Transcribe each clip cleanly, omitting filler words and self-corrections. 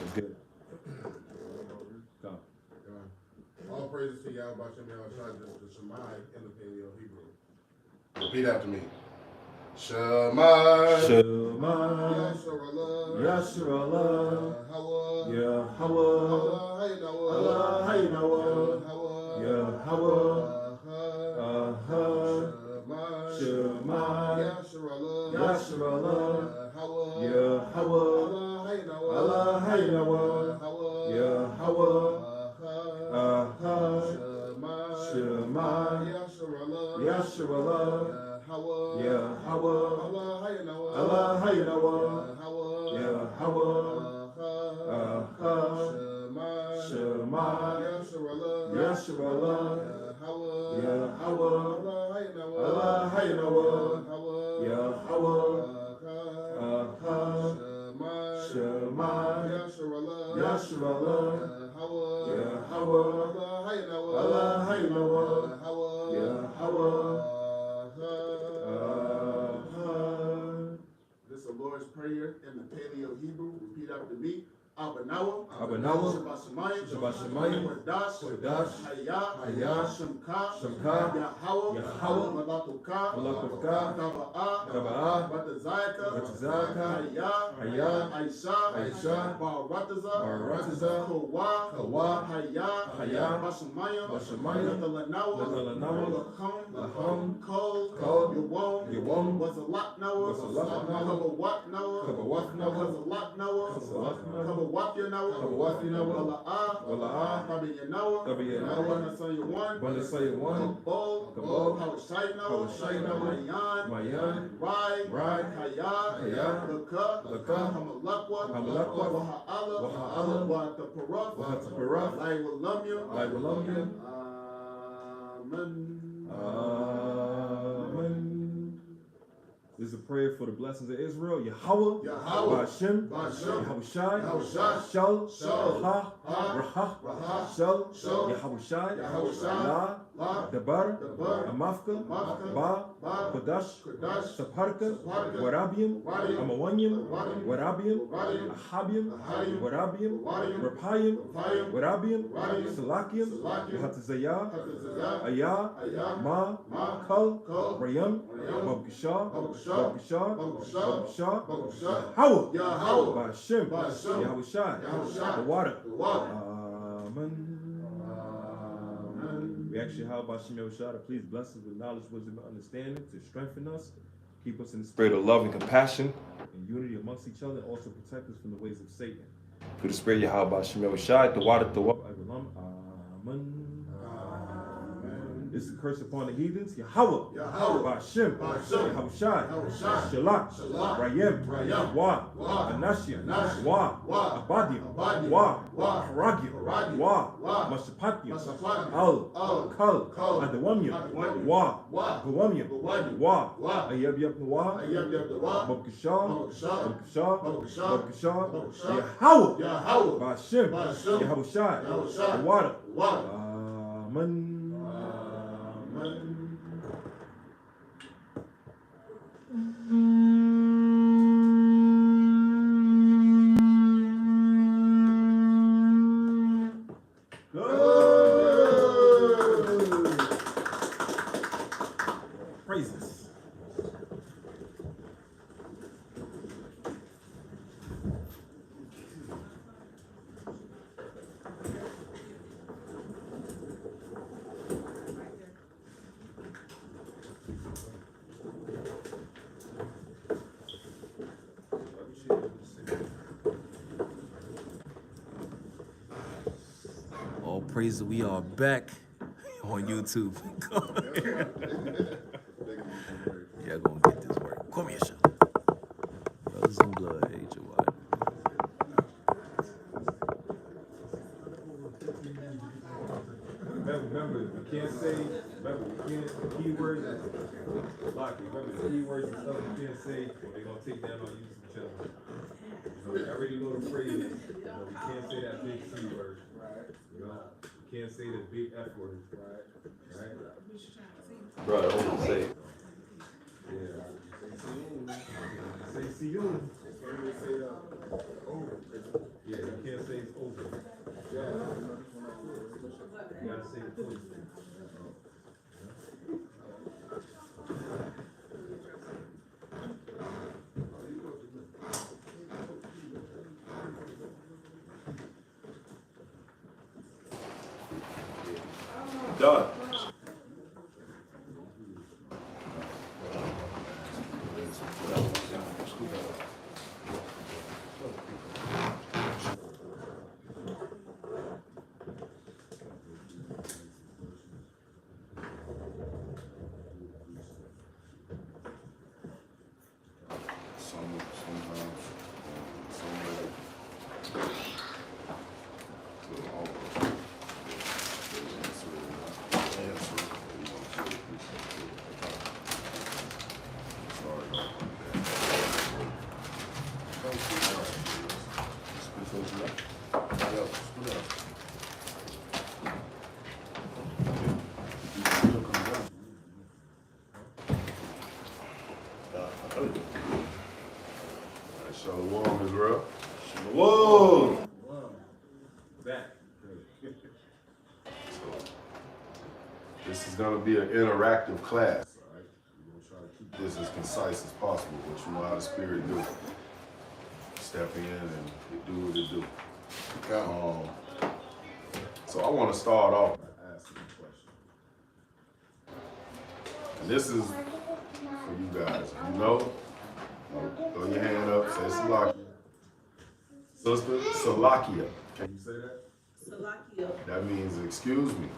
It's good. Go. All praises to Yahweh Shem Yahushua, the Shemai in the Paleo Hebrew. Repeat after me. Shemai. Shema. Yasharallah. Yahweh. Allah Haynawa. Yahweh. Shema. Yasharallah. Yahweh. Allah Haynawa. Yahweh. Shema. Yasharallah. Yahweh. Allah Haynawa. Yahweh. Shema. Yasharallah. Yahweh. Allah Haynawa. Yahweh. Shema. Yasharallah. Yahweh. Allah Haynawa. Yahweh. This is the Lord's Prayer in the Paleo Hebrew. Repeat after me. Abanawa. Shabbat Shemayim. Kodash. Hayah. Shemka. Yahweh. Malatuka. Taba'ah. Batazaka. Hayah. Aisha. Barataza. Kowa. Hayah. Bashamayim. Natalanawa. Laham. Kol. Yawam. Was a lot Noah. Kabawat Noah. Kabawat Noah. Wala'ah. Tabi'yanawa. Banasaya one. Kabol. Hawashai Noah. Mayan. Rai. Hayah. Laka. Hamalakwa. Waha'ala. Wahataparaf. Laiwalamya. Amen. This is a prayer for the blessings of Israel. Yahweh. Ba'ashem. Yahushai. Shal. Raha. Shal. Yahushai. La. Dabar. Amafka. Ba. Kodash. Saparka. Warabim. Amawanyim. Warabim. Ahabim. Warabim. Rapayim. Warabim. Salakim. Hatazayah. Ayah. Ma. Kal. Rayam. Babkishah. Yahweh. Ba'ashem. Yahushai. The water. Amen. We ask you, how about Shem Yahushua, to please bless us with knowledge, wisdom, and understanding, to strengthen us, keep us in the spirit of love and compassion, and unity amongst each other, and also protect us from the ways of Satan. Through the spirit, Yahweh Shem Yahushua, the water, the water. Amen. This is a curse upon the heathens. Yahweh. Ba'ashem. Yahushai. Shalak. Rayem. Wa. Anashia. Wa. Abadim. Wa. Haragim. Wa. Mashapatim. Al. Kal. Adawamyam. Wa. Gawamyam. Wa. Ayabyab Wa. Babkishah. Yahweh. Ba'ashem. Yahushai. The water. Amen. Praises. All praise, we are back on YouTube. Yeah, gonna get this work. Come here, Sean. Brothers in blood, H-O-Y. Remember, you can't say, remember, the keywords, remember the keywords and stuff you can't say, or they're going to take down on YouTube channel. I already know the phrase, you can't say that big C word, you can't say the big F word, right? Bro, I don't say it. Yeah. see you. Can't really say yeah, you can't say it's over. Yeah. You gotta say the full. Done. Shalom, Israel. Whoa! Back. This is going to be an interactive class. All right? We're going to try to keep this as concise as possible, but you know how the Spirit do. Step in and it do what it do. So I want to start off by asking a question. And this is for you guys. You know, throw your hand up, say Salakia. Sister, Salakia. Can you say that? Salakia. That means excuse me.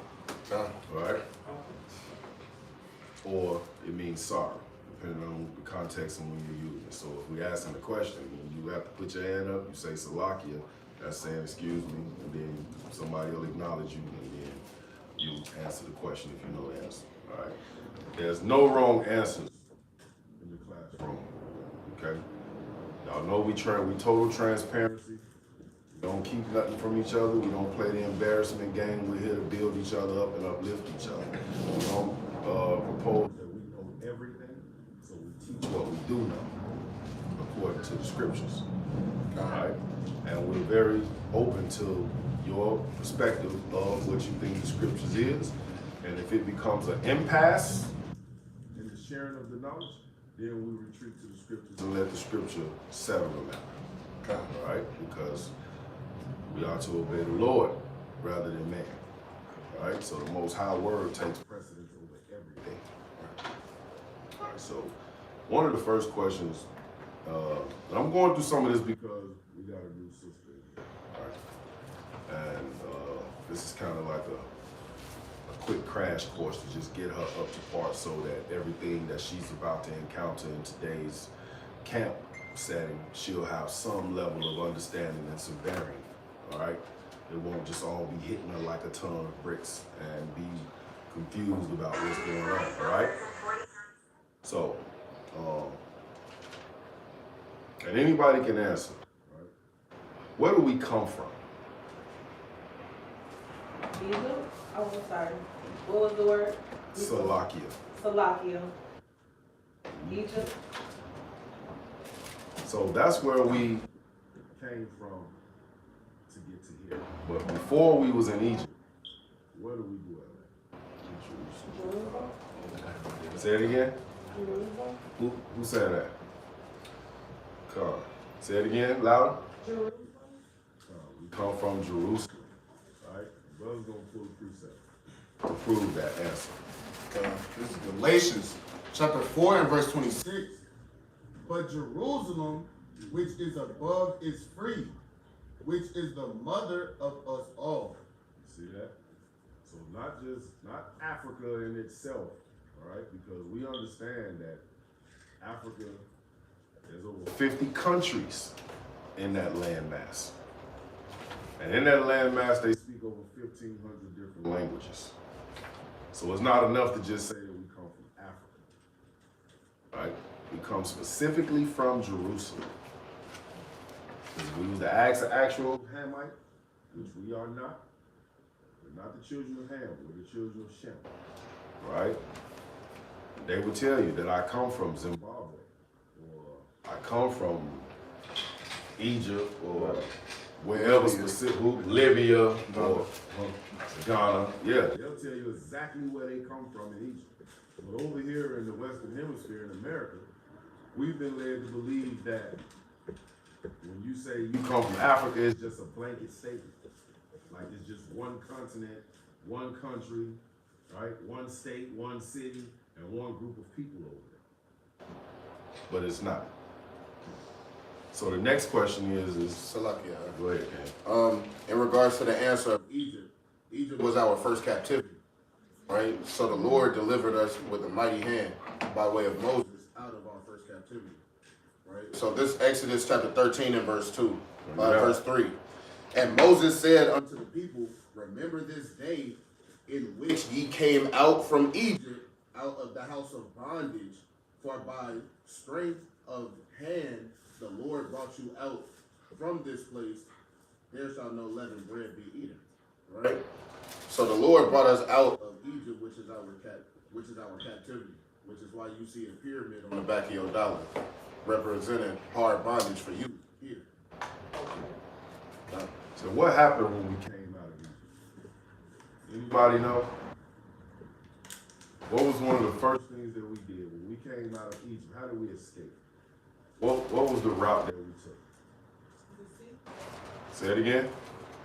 Right? Or it means sorry, depending on the context and when you're using it. So if we're asking a question, you have to put your hand up, you say Salakia, that's saying excuse me, and then somebody will acknowledge you, and then you answer the question if you know the answer. All right? There's no wrong answers in the classroom. Okay? Y'all know we total transparency. We don't keep nothing from each other. We don't play the embarrassment game. We're here to build each other up and uplift each other. We don't propose that we know everything, so we teach what we do know according to the scriptures. All right? And we're very open to your perspective of what you think the scriptures is. And if it becomes an impasse in the sharing of the knowledge, then we retreat to the scriptures and let the scripture settle the matter. All right? Because we are to obey the Lord rather than man. All right? So the Most High Word takes precedence over everything. All right? So one of the first questions, and I'm going through some of this because we got a new sister. All right? And this is kind of like a quick crash course to just get her up to par so that everything that she's about to encounter in today's camp setting, she'll have some level of understanding and some bearing. All right, it won't just all be hitting her like a ton of bricks and be confused about what's going on. All right. So, and anybody can answer. Right? Where do we come from? Egypt? Oh, I'm sorry. What was the word? Salakia. Salakia. Egypt. So that's where we came from to get to here. But before we was in Egypt, where do we do it at? Jerusalem. Say it again. Jerusalem. Who said that? Come. Say it again, louder. Jerusalem. We come from Jerusalem. Right? Brother's gonna pull a precept to prove that answer. This is Galatians chapter 4 and verse 26. But Jerusalem, which is above, is free, which is the mother of us all. See that? So not Africa in itself, all right? Because we understand that Africa, there's over 50 countries in that landmass. And in that landmass, they speak over 1,500 different languages. So it's not enough to just say that we come from Africa, right? We come specifically from Jerusalem. If we was to ask an actual Hamite, which we are not, we're not the children of Ham, we're the children of Shem, right? They would tell you that I come from Zimbabwe, or I come from Egypt or wherever specific, Libya or Ghana. Yeah. They'll tell you exactly where they come from in Egypt. But over here in the Western Hemisphere in America, we've been led to believe that when you say you come from Africa, it's just a blanket statement. Like it's just one continent, one country, right? One state, one city, and one group of people over there. But it's not. So the next question is Salakia. go ahead, Ken. In regards to the answer of Egypt, Egypt was our first captivity, right? So the Lord delivered us with a mighty hand by way of Moses out of our first captivity, right? So this Exodus chapter 13 and verse 2, verse 3. And Moses said unto the people, remember this day in which ye came out from Egypt, out of the house of bondage, for by strength of hand the Lord brought you out from this place. There shall no leavened bread be eaten. Right? So the Lord brought us out of Egypt, which is our captivity, which is why you see a pyramid on the back of your dollar, representing hard bondage for you here. So what happened when we came out of Egypt? Anybody know? What was one of the first things that we did when we came out of Egypt? How did we escape? What was the route that we took? Say it again.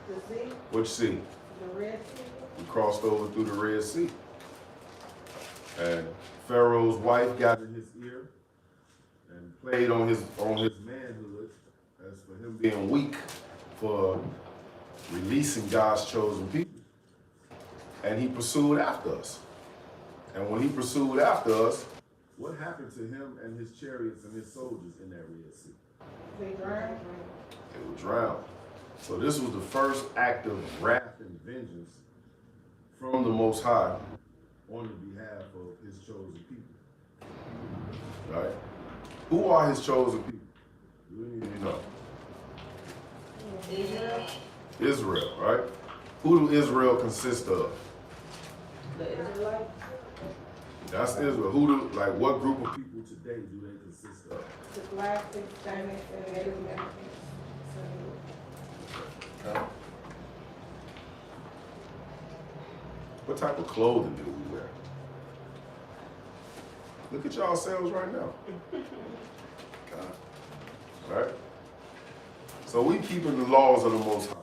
The sea, Which sea? the Red Sea. We crossed over through the Red Sea. And Pharaoh's wife got in his ear and played on his manhood as for him being weak for releasing God's chosen people. And he pursued after us. And when he pursued after us, What happened to him and his chariots and his soldiers in that Red Sea? They drowned. they were drowned. So this was the first act of wrath and vengeance from the Most High On the behalf of his chosen people. right? Who are his chosen people? Do any of you know? Israel. Israel, right? Who do Israel consist of? The Israelites. That's Israel. Who do, like, what group of people today do they consist of? The Blacks, Hispanics, and Native Americans. What type of clothing do we wear? Look at y'all selves right now. Right? So we keeping the laws of the Most High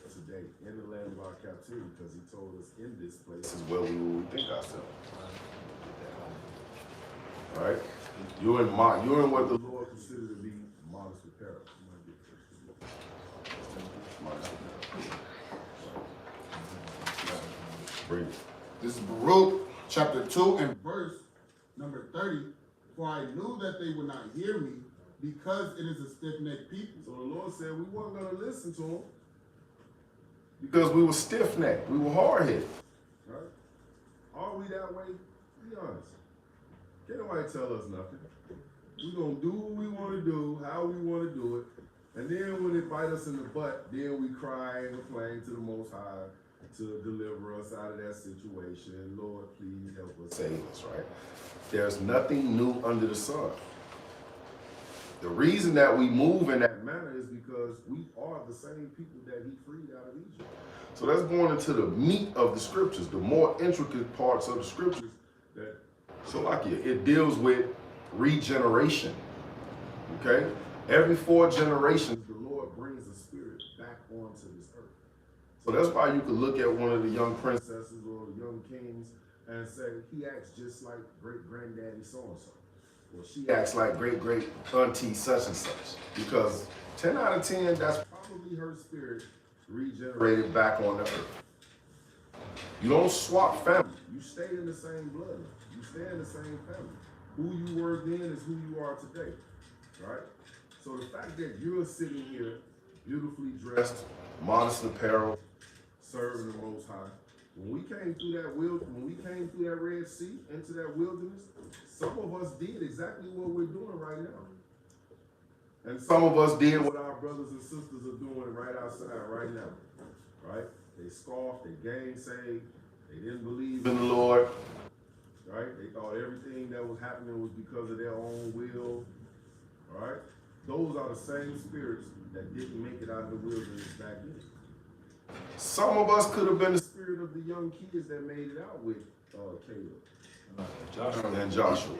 Today, in the land of our captivity, because he told us in this place This is where we will rethink ourselves. Right? You're in what the Lord considered to be modest apparel. Modest Bring it. This is Baruch chapter 2 and verse number 30. For I knew that they would not hear me, because it is a stiff-necked people. So the Lord said we weren't going to listen to him. Because we were stiff-necked. We were hard-headed. Right? Are we that way? Be honest. Can't nobody tell us nothing. We're going to do what we want to do, how we want to do it. And then when it bites us in the butt, then we cry and complain to the Most High to deliver us out of that situation. Lord, please help us. Save us, right? There's nothing new under the sun. The reason that we move in that manner is because we are the same people that he freed out of Egypt. So that's going into the meat of the scriptures, the more intricate parts of the scriptures. That, so like it deals with regeneration. Okay? Every 4 generations, the Lord brings a spirit back onto this earth. So that's why you could look at one of the young princesses or the young kings and say, he acts just like great-granddaddy so-and-so. Well, she acts like great-great-auntie such-and-such. Because 10 out of 10, that's probably her spirit regenerated back on the earth. You don't swap family. You stay in the same blood. You stay in the same family. Who you were then is who you are today. Right? So the fact that you're sitting here beautifully dressed, modest apparel, serving the Most High. When we came through that Red Sea, into that wilderness, some of us did exactly what we're doing right now. And some of us did what our brothers and sisters are doing right outside right now. Right? They scoffed, they gainsayed, they didn't believe in the Lord. Right? They thought everything that was happening was because of their own will. All right? Those are the same spirits that didn't make it out of the wilderness back then. Some of us could have been the spirit of the young kids that made it out with Caleb and Joshua.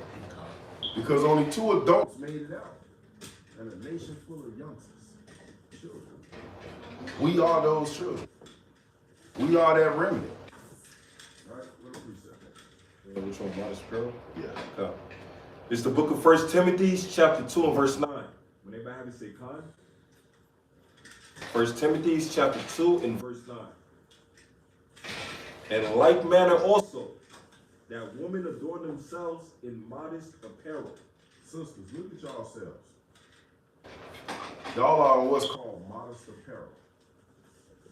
Because only 2 adults made it out. And a nation full of youngsters, children. We are those children. We are that remnant. All right, what a precept. Which one, modest apparel? Yeah. Okay. It's the book of 1 Timothy, chapter 2 and verse 9. When anybody have it, say con. 1 Timothy, chapter 2 and verse 9. And in like manner also, that women adorn themselves in modest apparel. Sisters, look at yourselves. Y'all are what's called modest apparel.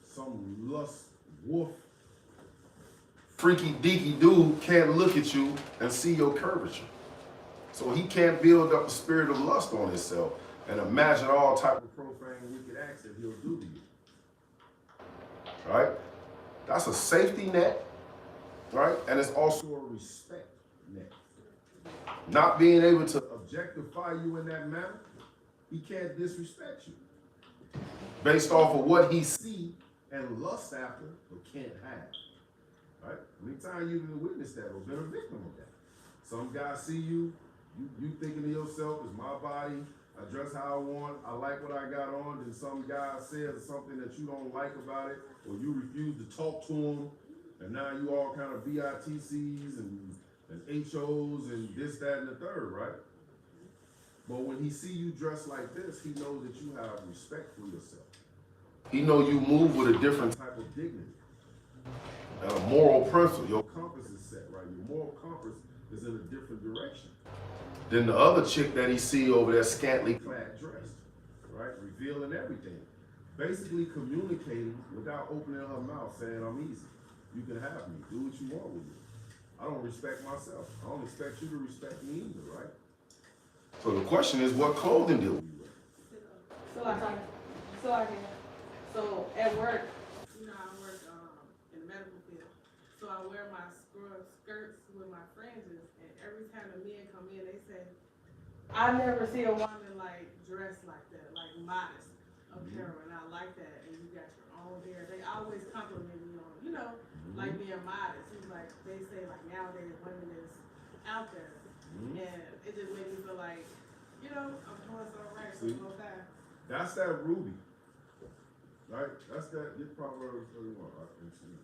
Some lust wolf, freaky deaky dude can't look at you and see your curvature. So he can't build up a spirit of lust on himself and imagine all type of profane, wicked acts that he'll do to you. Right? That's a safety net, right? And it's also a respect net. Not being able to objectify you in that manner, he can't disrespect you based off of what he see and lust after but can't have. Right? Anytime you've witnessed that or been a victim of that. Some guys see you thinking to yourself, it's my body, I dress how I want, I like what I got on, then some guy says something that you don't like about it, or you refuse to talk to him, and now you all kind of BITCs and HOs and this, that, and the third, right? But when he see you dressed like this, he knows that you have respect for yourself. He know you move with a different type of dignity and a moral principle. Your compass is set right. Your moral compass is in a different direction than the other chick that he see over there scantily clad dressed, right? Revealing everything. Basically communicating without opening her mouth saying, I'm easy. You can have me. Do what you want with me. I don't respect myself. I don't expect you to respect me either, right? So the question is, what clothing do we wear? So at work, you know, I work in the medical field. So I wear my skirts with my fringes, and every time the men come in, they say, I never see a woman like dressed like that, like modest apparel, and I like that. And you got your own hair. They always compliment me on, you know, like being modest. It's like they say, like nowadays women is out there, and it just made me feel like, you know, I'm doing so right for the most time. That's that ruby, right? That's that. It's Proverbs 31. I can see.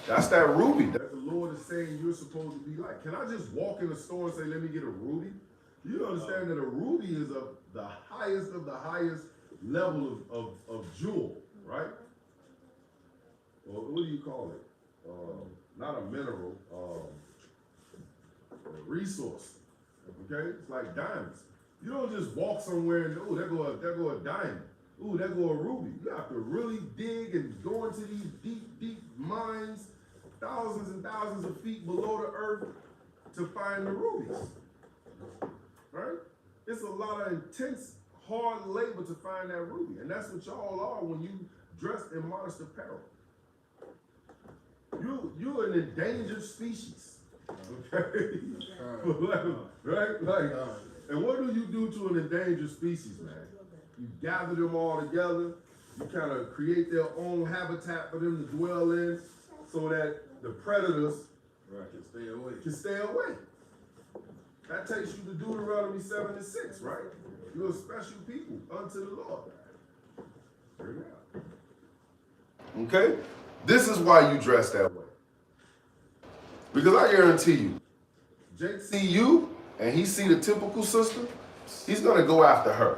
That's that ruby that the Lord is saying you're supposed to be like. Can I just walk in the store and say, let me get a ruby? You understand that a ruby is the highest of the highest level of jewel, right? Or what do you call it? Not a mineral, a resource. Okay? It's like diamonds. You don't just walk somewhere and, oh, there go a diamond. Ooh, there go a ruby. You have to really dig and go into these deep, deep mines, thousands and thousands of feet below the earth to find the rubies. Right? It's a lot of intense, hard labor to find that ruby. And that's what y'all are when you dress in modest apparel. You're an endangered species. Okay? Right? Like, and what do you do to an endangered species, man? You gather them all together. You kind of create their own habitat for them to dwell in so that the predators can stay away. That takes you to Deuteronomy 7:6, right? You're a special people unto the Lord. Bring it out. Okay? This is why you dress that way. Because I guarantee you, Jake see you and he see the typical sister, he's gonna go after her.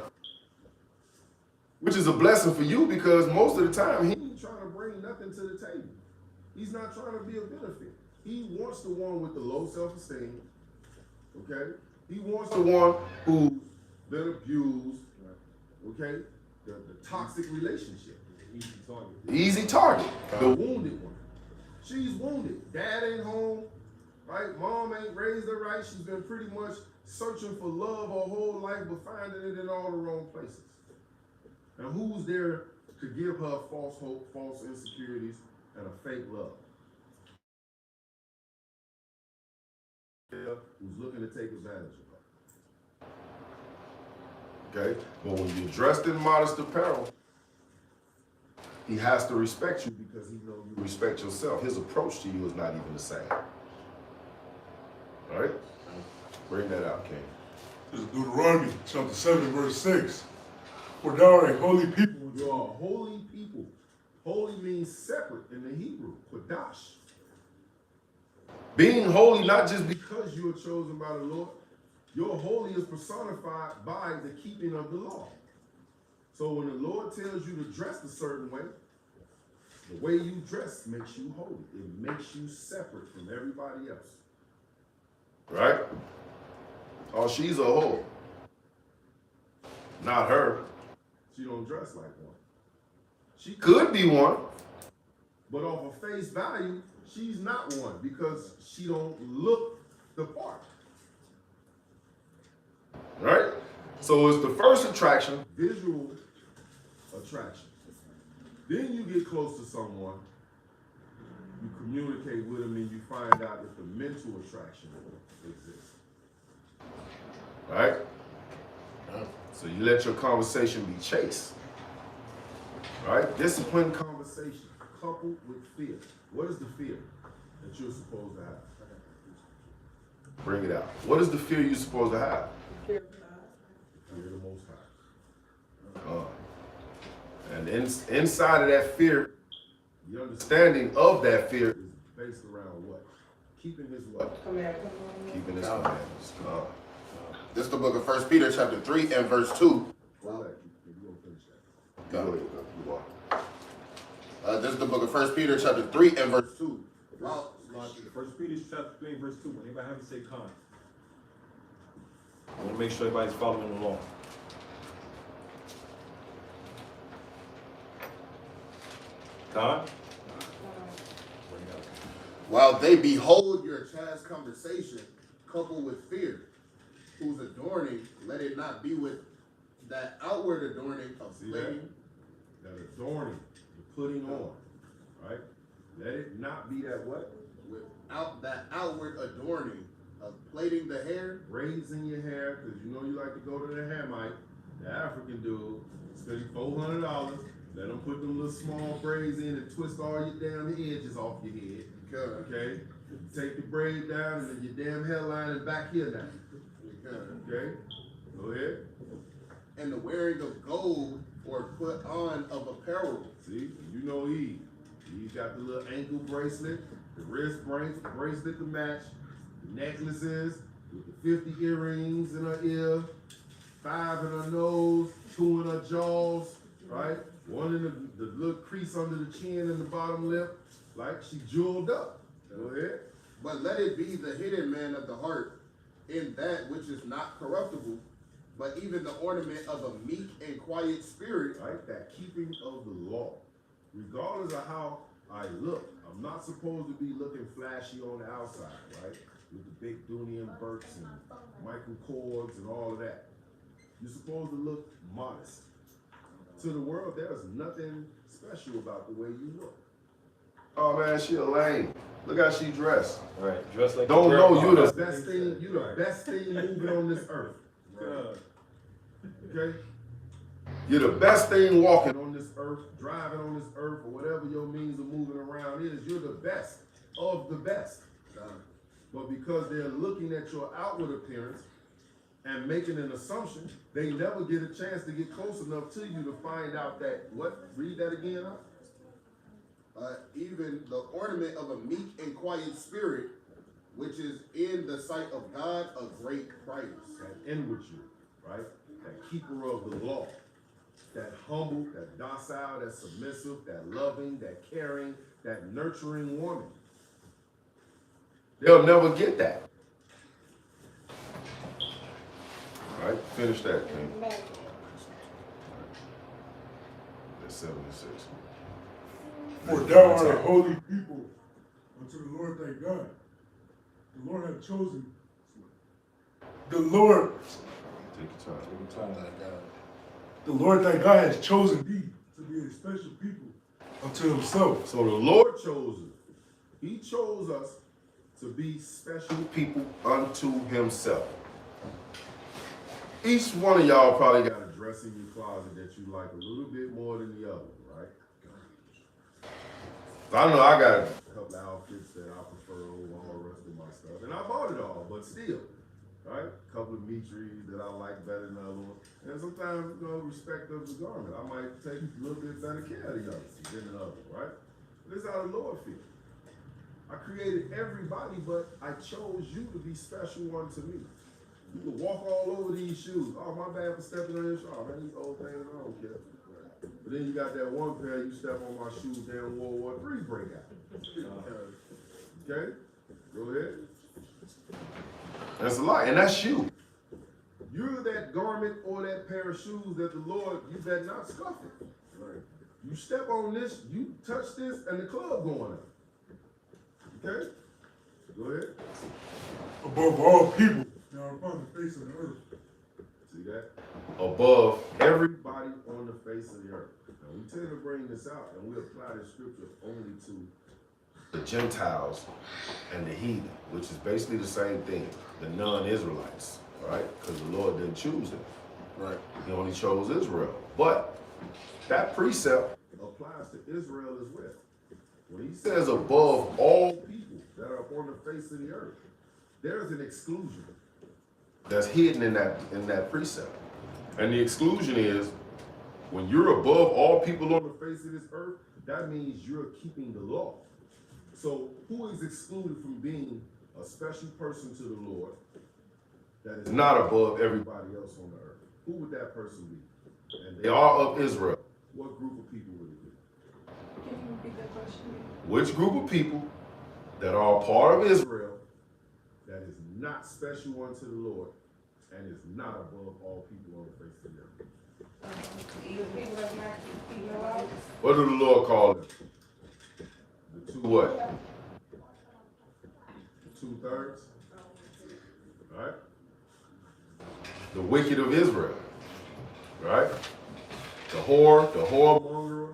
Which is a blessing for you because most of the time he ain't trying to bring nothing to the table. He's not trying to be a benefit. He wants the one with the low self-esteem. Okay? He wants the one who's been abused. Okay? The toxic relationship. Easy target. The wounded one. She's wounded. Dad ain't home. Right? Mom ain't raised her right. She's been pretty much searching for love her whole life, but finding it in all the wrong places. And who's there to give her false hope, false insecurities, and a fake love? Who's looking to take advantage of her. Okay? But when you're dressed in modest apparel, he has to respect you because he knows you respect yourself. His approach to you is not even the same. All right? Bring that out, King. This is Deuteronomy chapter 7, verse 6. For thou art a holy people. You are a holy people. Holy means separate in the Hebrew, Kodash. Being holy not just Because you are chosen by the Lord, your holy is personified by the keeping of the law. So when the Lord tells you to dress a certain way, the way you dress makes you holy. It makes you separate from everybody else. right? Oh, she's a whore. Not her. She don't dress like one. She Could be one. but off of face value, she's not one because she don't look the part. Right? So it's the first attraction. Visual attraction. Then you get close to someone, you communicate with them, and you find out if the mental attraction exists. Right? So you let your conversation be chaste. Right? Disciplined conversation coupled with fear. What is the fear that you're supposed to have? Bring it out. What is the fear you're supposed to have? Fear of the Most High. And inside of that fear, the understanding of that fear Is based around what? Keeping His what? keeping his commandments. This is the book of 1 Peter chapter 3 and verse 2. Hold that. You gonna finish that? Go ahead, you are. This is the book of 1 Peter chapter 3 and verse 2. Wow. First Peter chapter 3, verse 2. When anybody have to say con. I want to make sure everybody's following along. Con? While they behold your chaste conversation, coupled with fear, whose adorning, let it not be with that outward adorning of See that? flaming. That adorning, the putting on, right? Let it not be that what? Without that outward adorning of plaiting the hair, Raising your hair, because you know you like to go to the Hamite, the African dude, spend $400, let them put them little small braids in and twist all your damn edges off your head. Okay? Take the braid down and then your damn hairline is back here now. Okay? Go ahead. and the wearing of gold or put on of apparel. See, you know Eve. He's got the little ankle bracelet, the wrist bracelet to match, the necklaces with the 50 earrings in her ear, 5 in her nose, 2 in her jaws, right? 1 in the little crease under the chin and the bottom lip, like she jeweled up. Go ahead. But let it be the hidden man of the heart in that which is not corruptible, but even the ornament of a meek and quiet spirit. Right? That keeping of the law. Regardless of how I look, I'm not supposed to be looking flashy on the outside, right? With the big Dooney and Burks and Michael Kors and all of that. You're supposed to look modest. To the world, there's nothing special about the way you look. Oh man, she a lame. Look how she dressed. Right, dressed like Don't a know grandpa. you The the best thing, you the best thing moving on this earth. Okay? you're the best thing walking. On this earth, driving on this earth, or whatever your means of moving around is, you're the best of the best. But because they're looking at your outward appearance and making an assumption, they never get a chance to get close enough to you to find out that, what? Read that again, huh? Even the ornament of a meek and quiet spirit, which is in the sight of God a great price. That inward you, right? That keeper of the law. That humble, that docile, that submissive, that loving, that caring, that nurturing woman. They'll never get that. All right, finish that, King. That's 76. For thou art a holy people unto the Lord thy God. The Lord hath chosen. The Lord, Take your time. the Lord thy God has chosen thee to be a special people unto himself. So the Lord chose us. He chose us to be special. People unto himself. Each one of y'all probably got a dress in your closet that you like a little bit more than the other, right? So I know I got a couple of outfits that I prefer over all the rest of my stuff, and I bought it all, but still, right? A couple of mitries that I like better than the other one, and sometimes, respect of the garment, I might take a little bit better care of the other than the other, right? This is how the Lord feels. I created everybody, but I chose you to be special unto me. You can walk all over these shoes. Oh, my bad for stepping on your shoe. Oh, man, these old things, I don't care. But then you got that one pair, you step on my shoes, damn World War III break out. Okay? Go ahead. That's a lot, and that's you. You're that garment or that pair of shoes that the Lord, you better not scuff it. Right. You step on this, you touch this, and the club going up. Okay? Go ahead. Above all people that are upon the face of the earth. See that? Above everybody on the face of the earth. Now, we tend to bring this out, and we apply this scripture only to the Gentiles and the heathen, which is basically the same thing, the non-Israelites, right? Because the Lord didn't choose them. Right. He only chose Israel. But that precept applies to Israel as well. When he says above all people that are upon the face of the earth, there's an exclusion that's hidden in that precept. And the exclusion is when you're above all people on the face of this earth, that means you're keeping the law. So who is excluded from being a special person to the Lord that is not above everybody else on the earth? Who would that person be? And they are of Israel. What group of people would it be? Can you repeat that question? Which group of people that are a part of Israel that is not special unto the Lord and is not above all people on the face of the earth? Even people that's not keeping the law. What do the Lord call them? The two what? 2/3? All right? The wicked of Israel. Right? The whoremonger,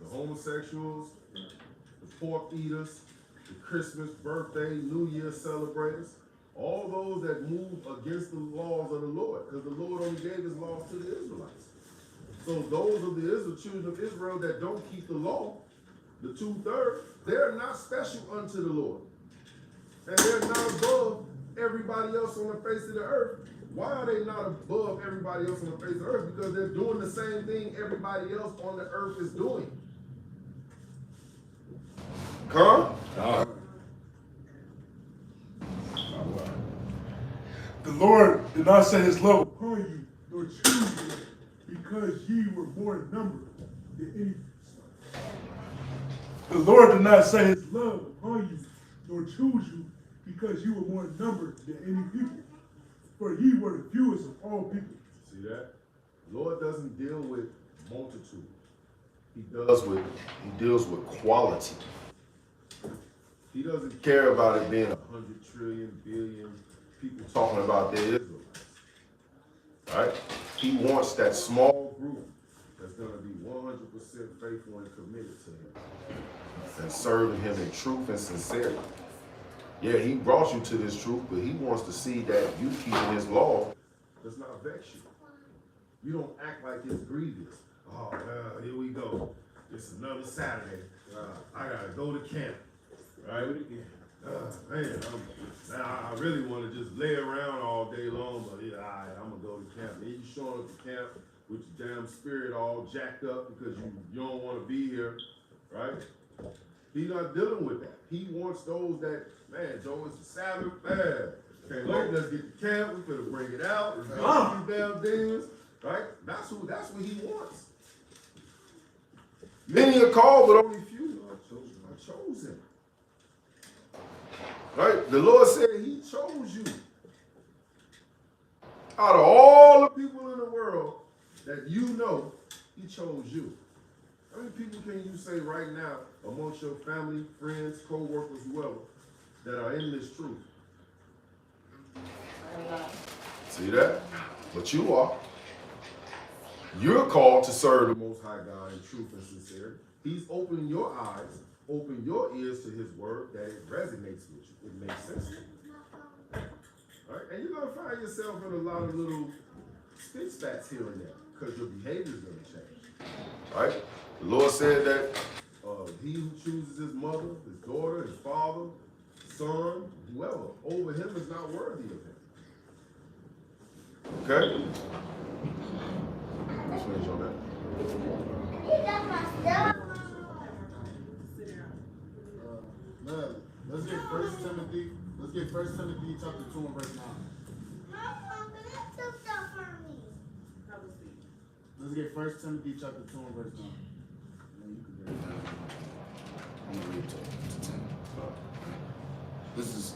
the homosexuals, the pork eaters, the Christmas, birthday, New Year celebrators, all those that move against the laws of the Lord, because the Lord only gave his laws to the Israelites. So those of the children of Israel that don't keep the law, the 2/3, they're not special unto the Lord. And they're not above everybody else on the face of the earth. Why are they not above everybody else on the face of the earth? Because they're doing the same thing everybody else on the earth is doing. Come? The Lord did not set his love upon you, nor choose you, because ye were more in number than any. The Lord did not set his love upon you, nor choose you, because you were more in number than any people. For ye were the fewest of all people. See that? The Lord doesn't deal with multitude. He deals with quality. He doesn't care about it being 100 trillion, billion people talking about their Israelites. Right? He wants that small group that's going to be 100% faithful and committed to him and serving him in truth and sincerity. Yeah, he brought you to this truth, but he wants to see that you keeping his law does not vex you. You don't act like it's grievous. Oh, here we go. It's another Saturday. I gotta go to camp. Right? Man, I really want to just lay around all day long, but yeah, all right, I'm gonna go to camp. And you showing up to camp with your damn spirit all jacked up because you don't want to be here, right? He's not dealing with that. He wants those that, man, Joe, it's the Sabbath, man. Can't wait, let's get to camp, we're gonna bring it out, let's go these damn demons, right? That's what he wants. Many are called, but only few are chosen. Right? The Lord said he chose you. Out of all the people in the world that you know, he chose you. How many people can you say right now amongst your family, friends, co-workers, whoever, that are in this truth? See that? But you are. You're called to serve the Most High God in truth and sincerity. He's opening your eyes, open your ears to his word that it resonates with you. It makes sense to you. Right? And you're going to find yourself in a lot of little spit spats here and there because your behavior is going to change. Right? The Lord said that. He who chooses his mother, his daughter, his father, son, whoever, over him is not worthy of him. Okay? Let's finish on that. Let's get First Timothy. Let's get 1 Timothy chapter 2 and verse 9. Let's get 1 Timothy chapter 2 and verse 9. I'm gonna read to 10. This is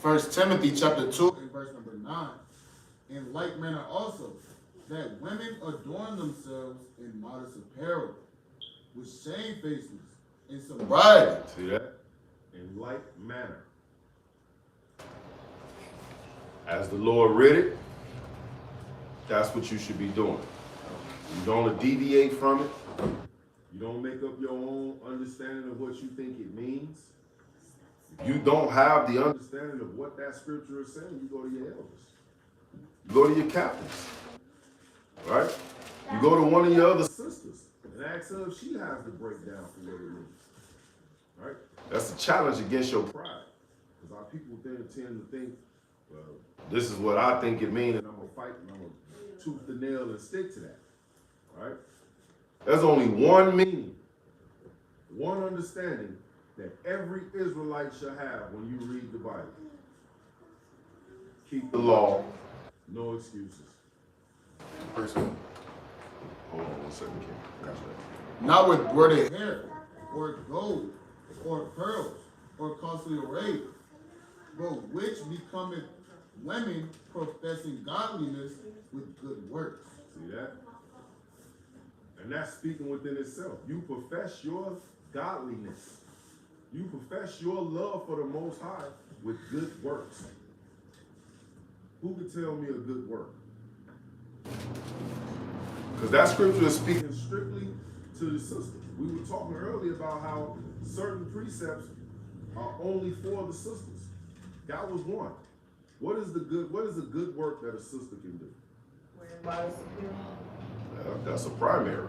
1 Timothy chapter 2 In verse number 9. In like manner also, that women adorn themselves in modest apparel, with shamefacedness and sobriety. See that? In like manner. As the Lord read it, that's what you should be doing. You don't deviate from it. You don't make up your own understanding of what you think it means. If you don't have the Understanding of what that scripture is saying, you go to your elders. you go to your captains. Right? You go to one of your other Sisters and ask her if she has the breakdown for what it means. Right? That's a challenge against your pride. Because our people then tend to think, well, This is what I think it means. and I'm going to fight and I'm going to tooth the nail and stick to that. Right? There's only one meaning. One understanding that every Israelite shall have when you read the Bible. Keep the law. No excuses. Hold on 1 second, King. Gotcha. Not with braided hair, or gold, or pearls, or costly array, but which becometh women professing godliness with good works. See that? And that's speaking within itself. You profess your godliness. You profess your love for the Most High with good works. Who could tell me a good work? Because that scripture is speaking. Speaking strictly to the sisters. We were talking earlier about how certain precepts are only for the sisters. That was one. What is a good work that a sister can do? That's a primary.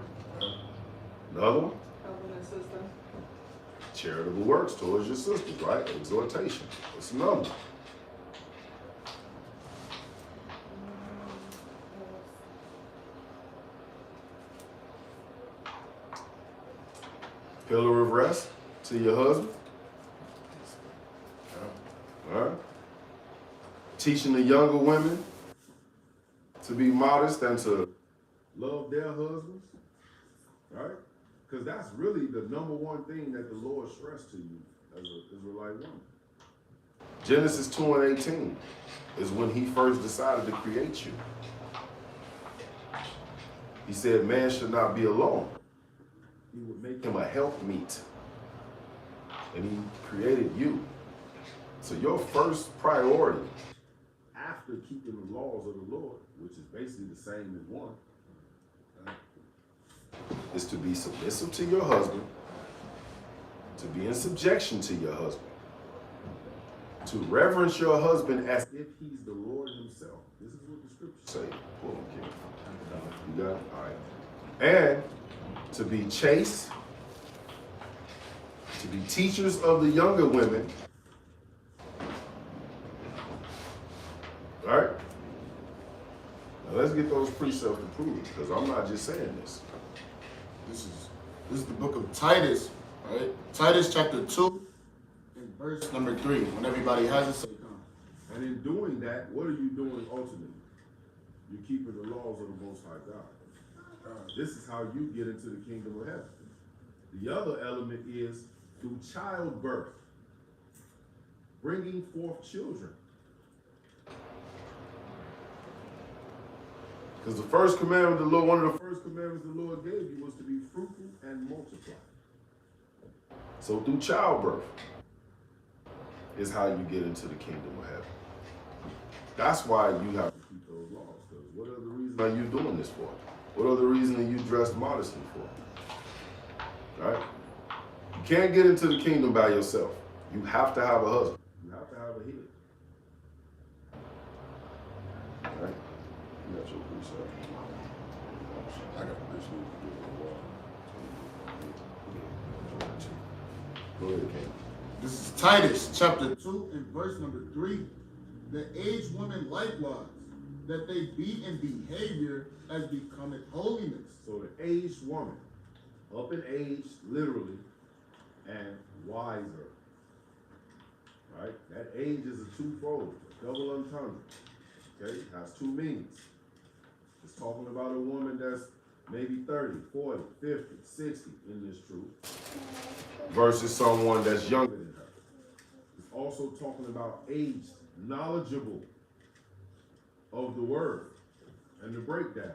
Another one? Helping a sister. Charitable works towards your sisters, right? Exhortation. That's another one. Pillar of rest to your husband. All right. Teaching the younger women to be modest and to Love their husbands, right? Because that's really the number one thing that the Lord stressed to you as an Israelite woman. Genesis 2:18 is when he first decided to create you. He said man should not be alone. He would make Him a helpmeet. And he created you. So your first priority, after keeping the laws of the Lord, which is basically the same as one, is to be submissive to your husband, to be in subjection to your husband, to reverence your husband as if he's the Lord himself. This is what the scriptures say. Pull him, King. You got it? All right. And to be chaste, to be teachers of the younger women. All right? Now let's get those precepts to prove it, because I'm not just saying this. This is the book of Titus, right? Titus chapter 2 and verse number 3. When everybody has it, say come. And in doing that, what are you doing ultimately? You're keeping the laws of the Most High God. This is how you get into the kingdom of heaven. The other element is through childbirth, bringing forth children. Because the first commandment of the Lord, one of the First commandments the Lord gave you was to be fruitful and multiply. so through childbirth is how you get into the kingdom of heaven. That's why you have to keep those laws. Because what other reason are you doing this for? What other reason are you dressed modestly for? Right? You can't get into the kingdom by yourself. You have to have a husband. You have to have a head. Right? Yes. got your precept. I got appreciate Go ahead, King. This is Titus chapter 2 and verse number 3. The aged women likewise, that they be in behavior as becometh holiness. So the aged woman, up in age, literally, and wiser. Right? That age is a twofold, a double entendre. Okay? Has two meanings. It's talking about a woman that's maybe 30, 40, 50, 60 in this truth, Versus someone that's younger than her. It's also talking about aged, knowledgeable of the word and the breakdowns,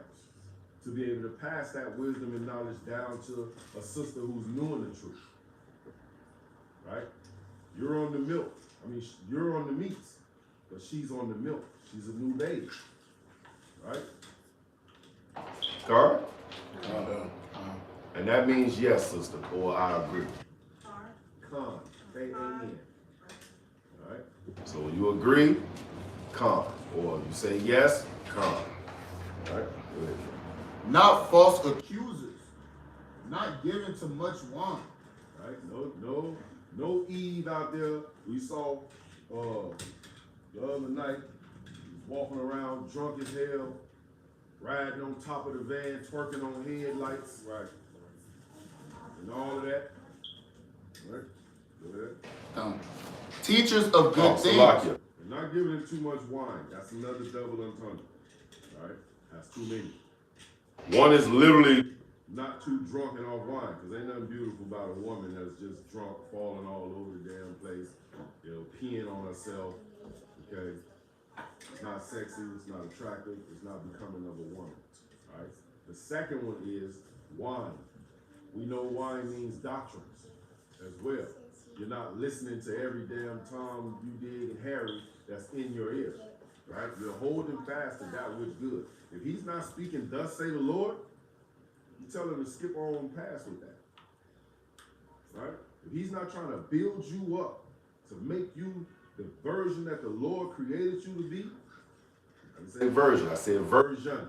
to be able to pass that wisdom and knowledge down to a sister who's new in the truth. Right? You're on the milk. You're on the meats, but she's on the milk. She's a new baby. Right? Car? And that means yes, sister, or I agree. Con. K-A-N. All right? So when you agree, con. Or you say yes, con. All right? Go ahead. Not false accusers, not given to much wine. Right? No Eve out there. We saw the other night, walking around drunk as hell, riding on top of the van, twerking on headlights, right? And all of that. Right? Go ahead. Teachers of good things. Salakia. And not giving it too much wine. That's another double entendre. All right? That's too many. One is literally Not too drunk and off wine, because ain't nothing beautiful about a woman that's just drunk, falling all over the damn place, peeing on herself. Okay? It's not sexy, it's not attractive, it's not becoming of a woman. All right? The second one is wine. We know wine means doctrines as well. You're not listening to every damn Tom, you dig, and Harry that's in your ear. Right? You're holding fast to that which good. If he's not speaking, thus say the Lord, you tell him to skip on past with that. Right? If he's not trying to build you up to make you the version that the Lord created you to be, I didn't say version, I said version.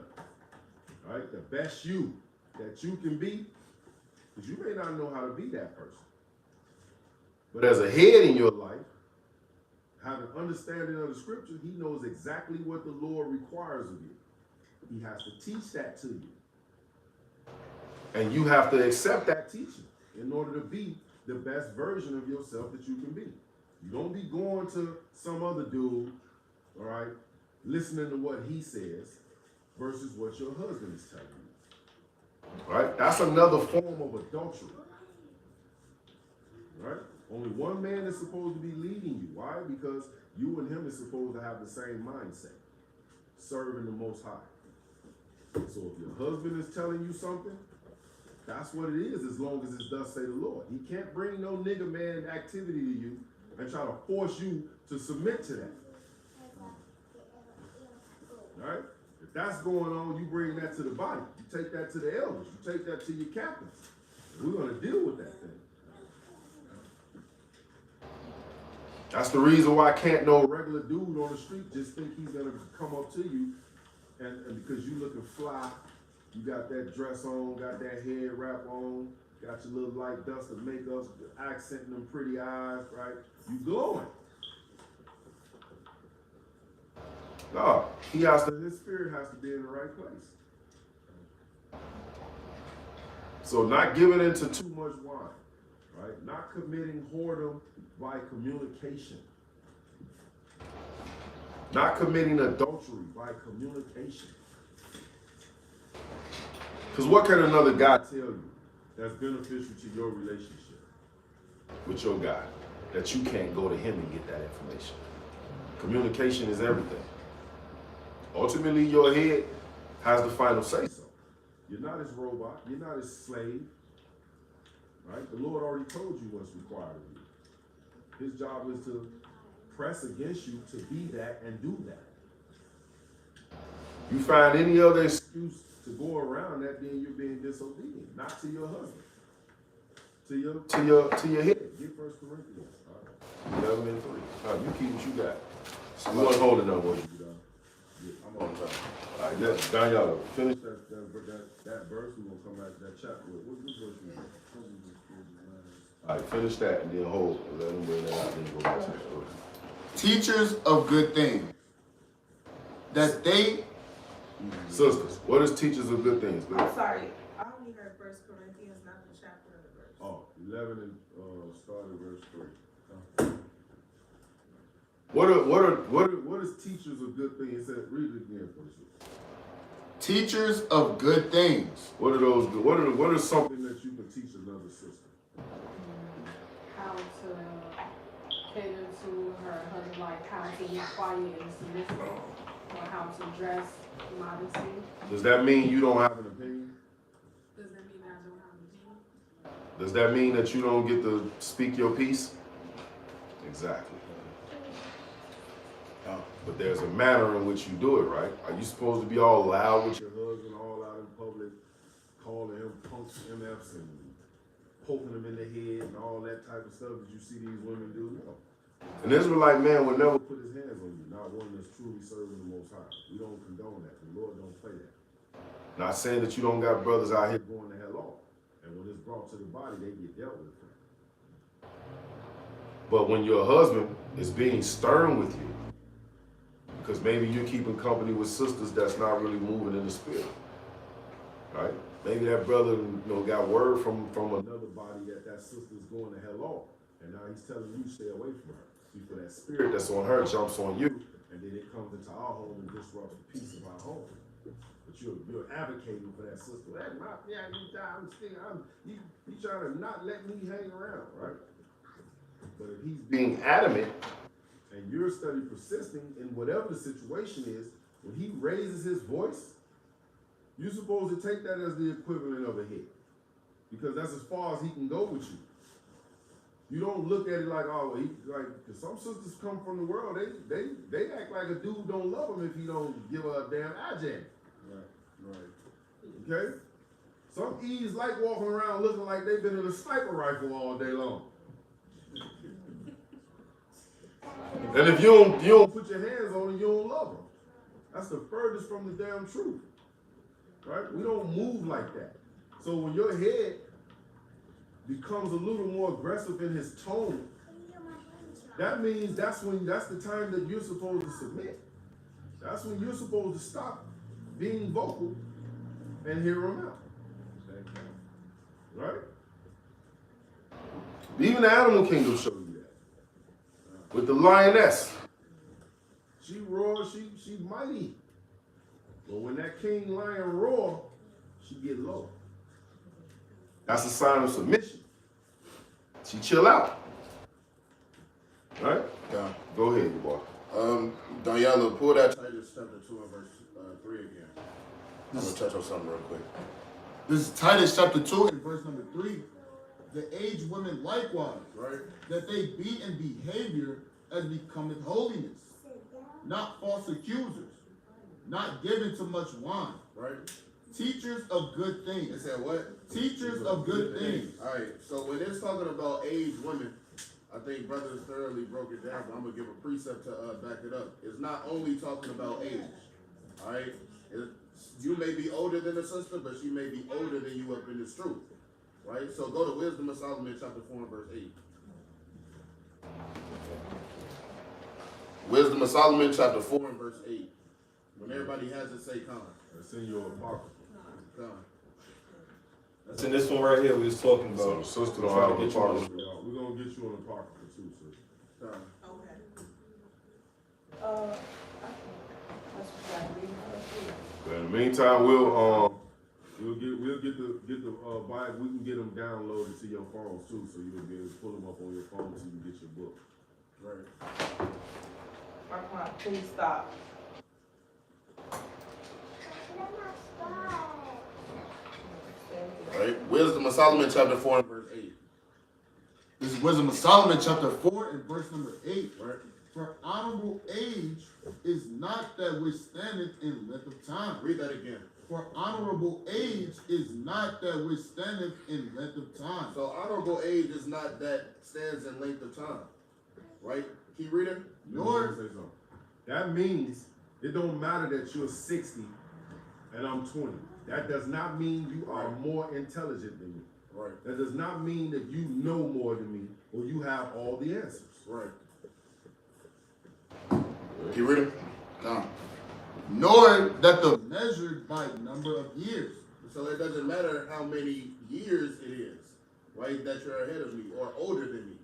Right? The best you that you can be, because you may not know how to be that person. But as a head in your life, having understanding of the scripture, he knows exactly what the Lord requires of you. He has to teach that to you. And you have to accept that teaching in order to be the best version of yourself that you can be. You don't be going to some other dude, all right, listening to what he says versus what your husband is telling you. All right? That's another form of adultery. Right? Only one man is supposed to be leading you. Why? Because you and him is supposed to have the same mindset, serving the Most High. So if your husband is telling you something, that's what it is, as long as it's thus say the Lord. He can't bring no nigga man activity to you and try to force you to submit to that. All right? If that's going on, you bring that to the body. You take that to the elders. You take that to your captains. We're going to deal with that thing. That's the reason why can't no regular dude on the street just think he's going to come up to you and because you looking fly, you got that dress on, got that head wrap on, got your little light dust of makeup, accenting them pretty eyes, right? You glowing. No, his spirit has to be in the right place. So not giving into too much wine, right? Not committing whoredom by communication. Not committing adultery by communication. Because what can another guy tell you that's beneficial to your relationship with your guy that you can't go to him and get that information? Communication is everything. Ultimately, your head has the final say-so. You're not his robot. You're not his slave. Right? The Lord already told you what's required of you. His job is to press against you to be that and do that. You find any other excuse to go around that, then you're being disobedient, not to your husband, to your head. Get 1 Corinthians 11 and 3. You keep what you got. You wasn't holding on what you got. I'm on time. All right, that, Daniela, finish that verse. We're gonna come back to that chapter. What verse is it? All right, finish that and then hold. Let them bring that out and then go back to that verse. Teachers of good things, that they Sisters, what is teachers of good things? Go I'm ahead. sorry, I only heard First Corinthians, not the chapter and the verse. Oh, 11 and start at verse 3. What is teachers of good things? It said, read it again, please. teachers of good things. What are those? What is something that you can teach another sister? How to cater to her husband, like how to be quiet and submissive, or how to dress modesty. Does that mean you don't have an opinion? Does that mean I don't have an opinion? Does that mean that you don't get to speak your piece? Exactly. But there's a manner in which you do it, right? Are you supposed to be all loud with your husband, all out in public, calling him punks, MFs, and poking him in the head and all that type of stuff that you see these women do? No. An Israelite man would never put his hands on you, not one that's truly serving the Most High. We don't condone that. The Lord don't play that. Not saying that you don't got brothers out here going to hell off. And when it's brought to the body, they get dealt with. But when your husband is being stern with you, because maybe you're keeping company with sisters that's not really moving in the spirit, right? Maybe that brother, got word from another body that sister's going to hell off, and now he's telling you stay away from her. See, for that spirit that's on her jumps on you, and then it comes into our home and disrupts the peace of our home. But you're advocating for that sister. That's my you trying to not let me hang around, right? But if he's being adamant, and you're study persisting in whatever the situation is, when he raises his voice, you're supposed to take that as the equivalent of a hit. Because that's as far as he can go with you. You don't look at it like, oh, cause some sisters come from the world, they act like a dude don't love him if he don't give her a damn ajay. Right. Okay? Some E's like walking around looking like they've been in a sniper rifle all day long. And if you don't put your hands on her, you don't love her. That's the furthest from the damn truth. Right? We don't move like that. So when your head becomes a little more aggressive in his tone, that means that's the time that you're supposed to submit. That's when you're supposed to stop being vocal and hear him out. Right? Even the animal kingdom shows you that. With the lioness. She roars, she's mighty. But when that king lion roar, she get low. That's a sign of submission. She chill out. Right? Yeah. Go ahead, you boy. Daniela, pull that Titus chapter 2 and verse 3 again. I'm gonna touch on something real quick. This is Titus chapter 2 and verse number 3. The aged women likewise, right? That they be in behavior as becometh holiness, not false accusers, not given to much wine, right? Teachers of good things. It said what? Teachers of good things. All right, so when it's talking about aged women, I think brothers thoroughly broke it down, but I'm gonna give a precept to back it up. It's not only talking about age, all right? You may be older than a sister, but she may be older than you up in this truth, right? So go to Wisdom of Solomon chapter 4 and verse 8. Wisdom of Solomon chapter 4 and verse 8. When everybody has it, say con. That's in your apocrypha. Con. That's in this one right here we was talking So about. sister don't Trying have to an get you on apocrypha. We're gonna get you on apocrypha too, sis. Con. Okay. That's what I read. But in the meantime, we'll get the Bible. We can get them downloaded to your phones too, so you'll be able to pull them up on your phone so you can get your book. Right. Mark, please stop. Right? Wisdom of Solomon chapter 4 and verse 8. This is Wisdom of Solomon chapter 4 and verse number 8. Right? For honorable age is not that which standeth in length of time. Read that again. For honorable age is not that which standeth in length of time. So honorable age is not that stands in length of time. Right? Keep reading. Nor say something. That means It don't matter that you're 60 and I'm 20. That does not mean you are more intelligent than me. Right. That does not mean that you know more than me or you have all the answers. Right. Keep reading. Nor that the measured by number of years. So it doesn't matter how many years it is, right, that you're ahead of me or older than me,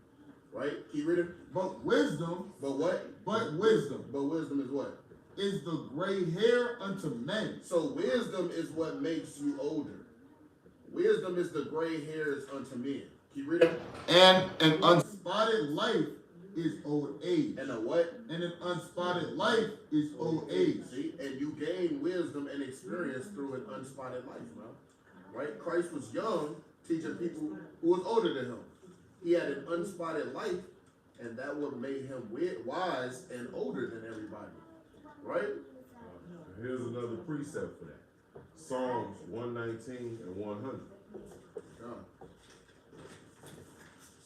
right? Keep reading. But wisdom. But what? But wisdom. But wisdom is what? Is the gray hair unto men. So wisdom is what makes you older. Wisdom is the gray hairs unto men. Keep reading. And an unspotted life is old age. And a what? And an unspotted life is old age. See, and you gain wisdom and experience through an unspotted life, man. Right? Christ was young, teaching people who was older than him. He had an unspotted life, and that what made him wise and older than everybody. Right? Here's another precept for that. Psalms 119 and 100.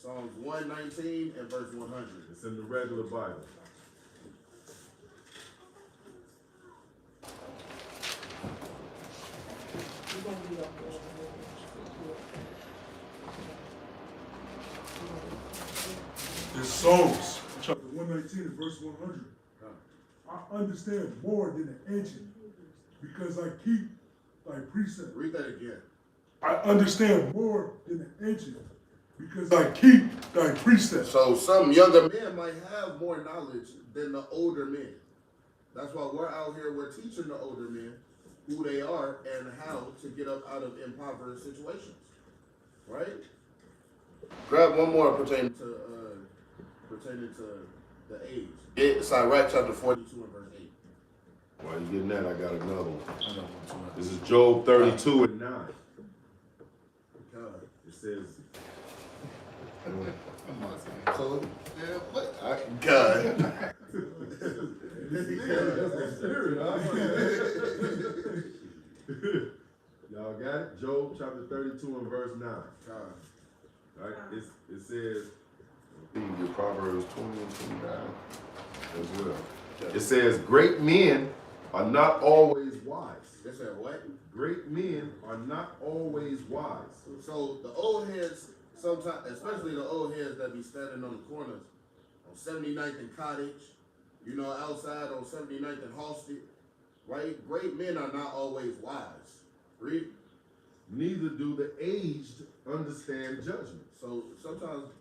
Psalms 119 and verse 100. It's in the regular Bible. In Psalms chapter 119 and verse 100. I understand more than the ancient because I keep thy precepts. Read that again. I understand more than the ancient because I keep thy precepts. So some younger men might have more knowledge than the older men. That's why we're out here, we're teaching the older men who they are and how to get up out of impoverished situations. Right? Grab one more pertaining to the age. It's Iraq chapter 42 and verse 8. While you getting that, I got another one. This is Job 32 and 9. It says, God. Y'all got it? Job chapter 32 and verse 9. Right? It says, you can get Proverbs 20 and 29 as well. It says, great men are not always wise. They said what? Great men are not always wise. So the old heads, sometimes, especially the old heads that be standing on the corners on 79th and Cottage, you know, outside on 79th and Halsted, right? Great men are not always wise. Read. Neither do the aged understand judgment. So sometimes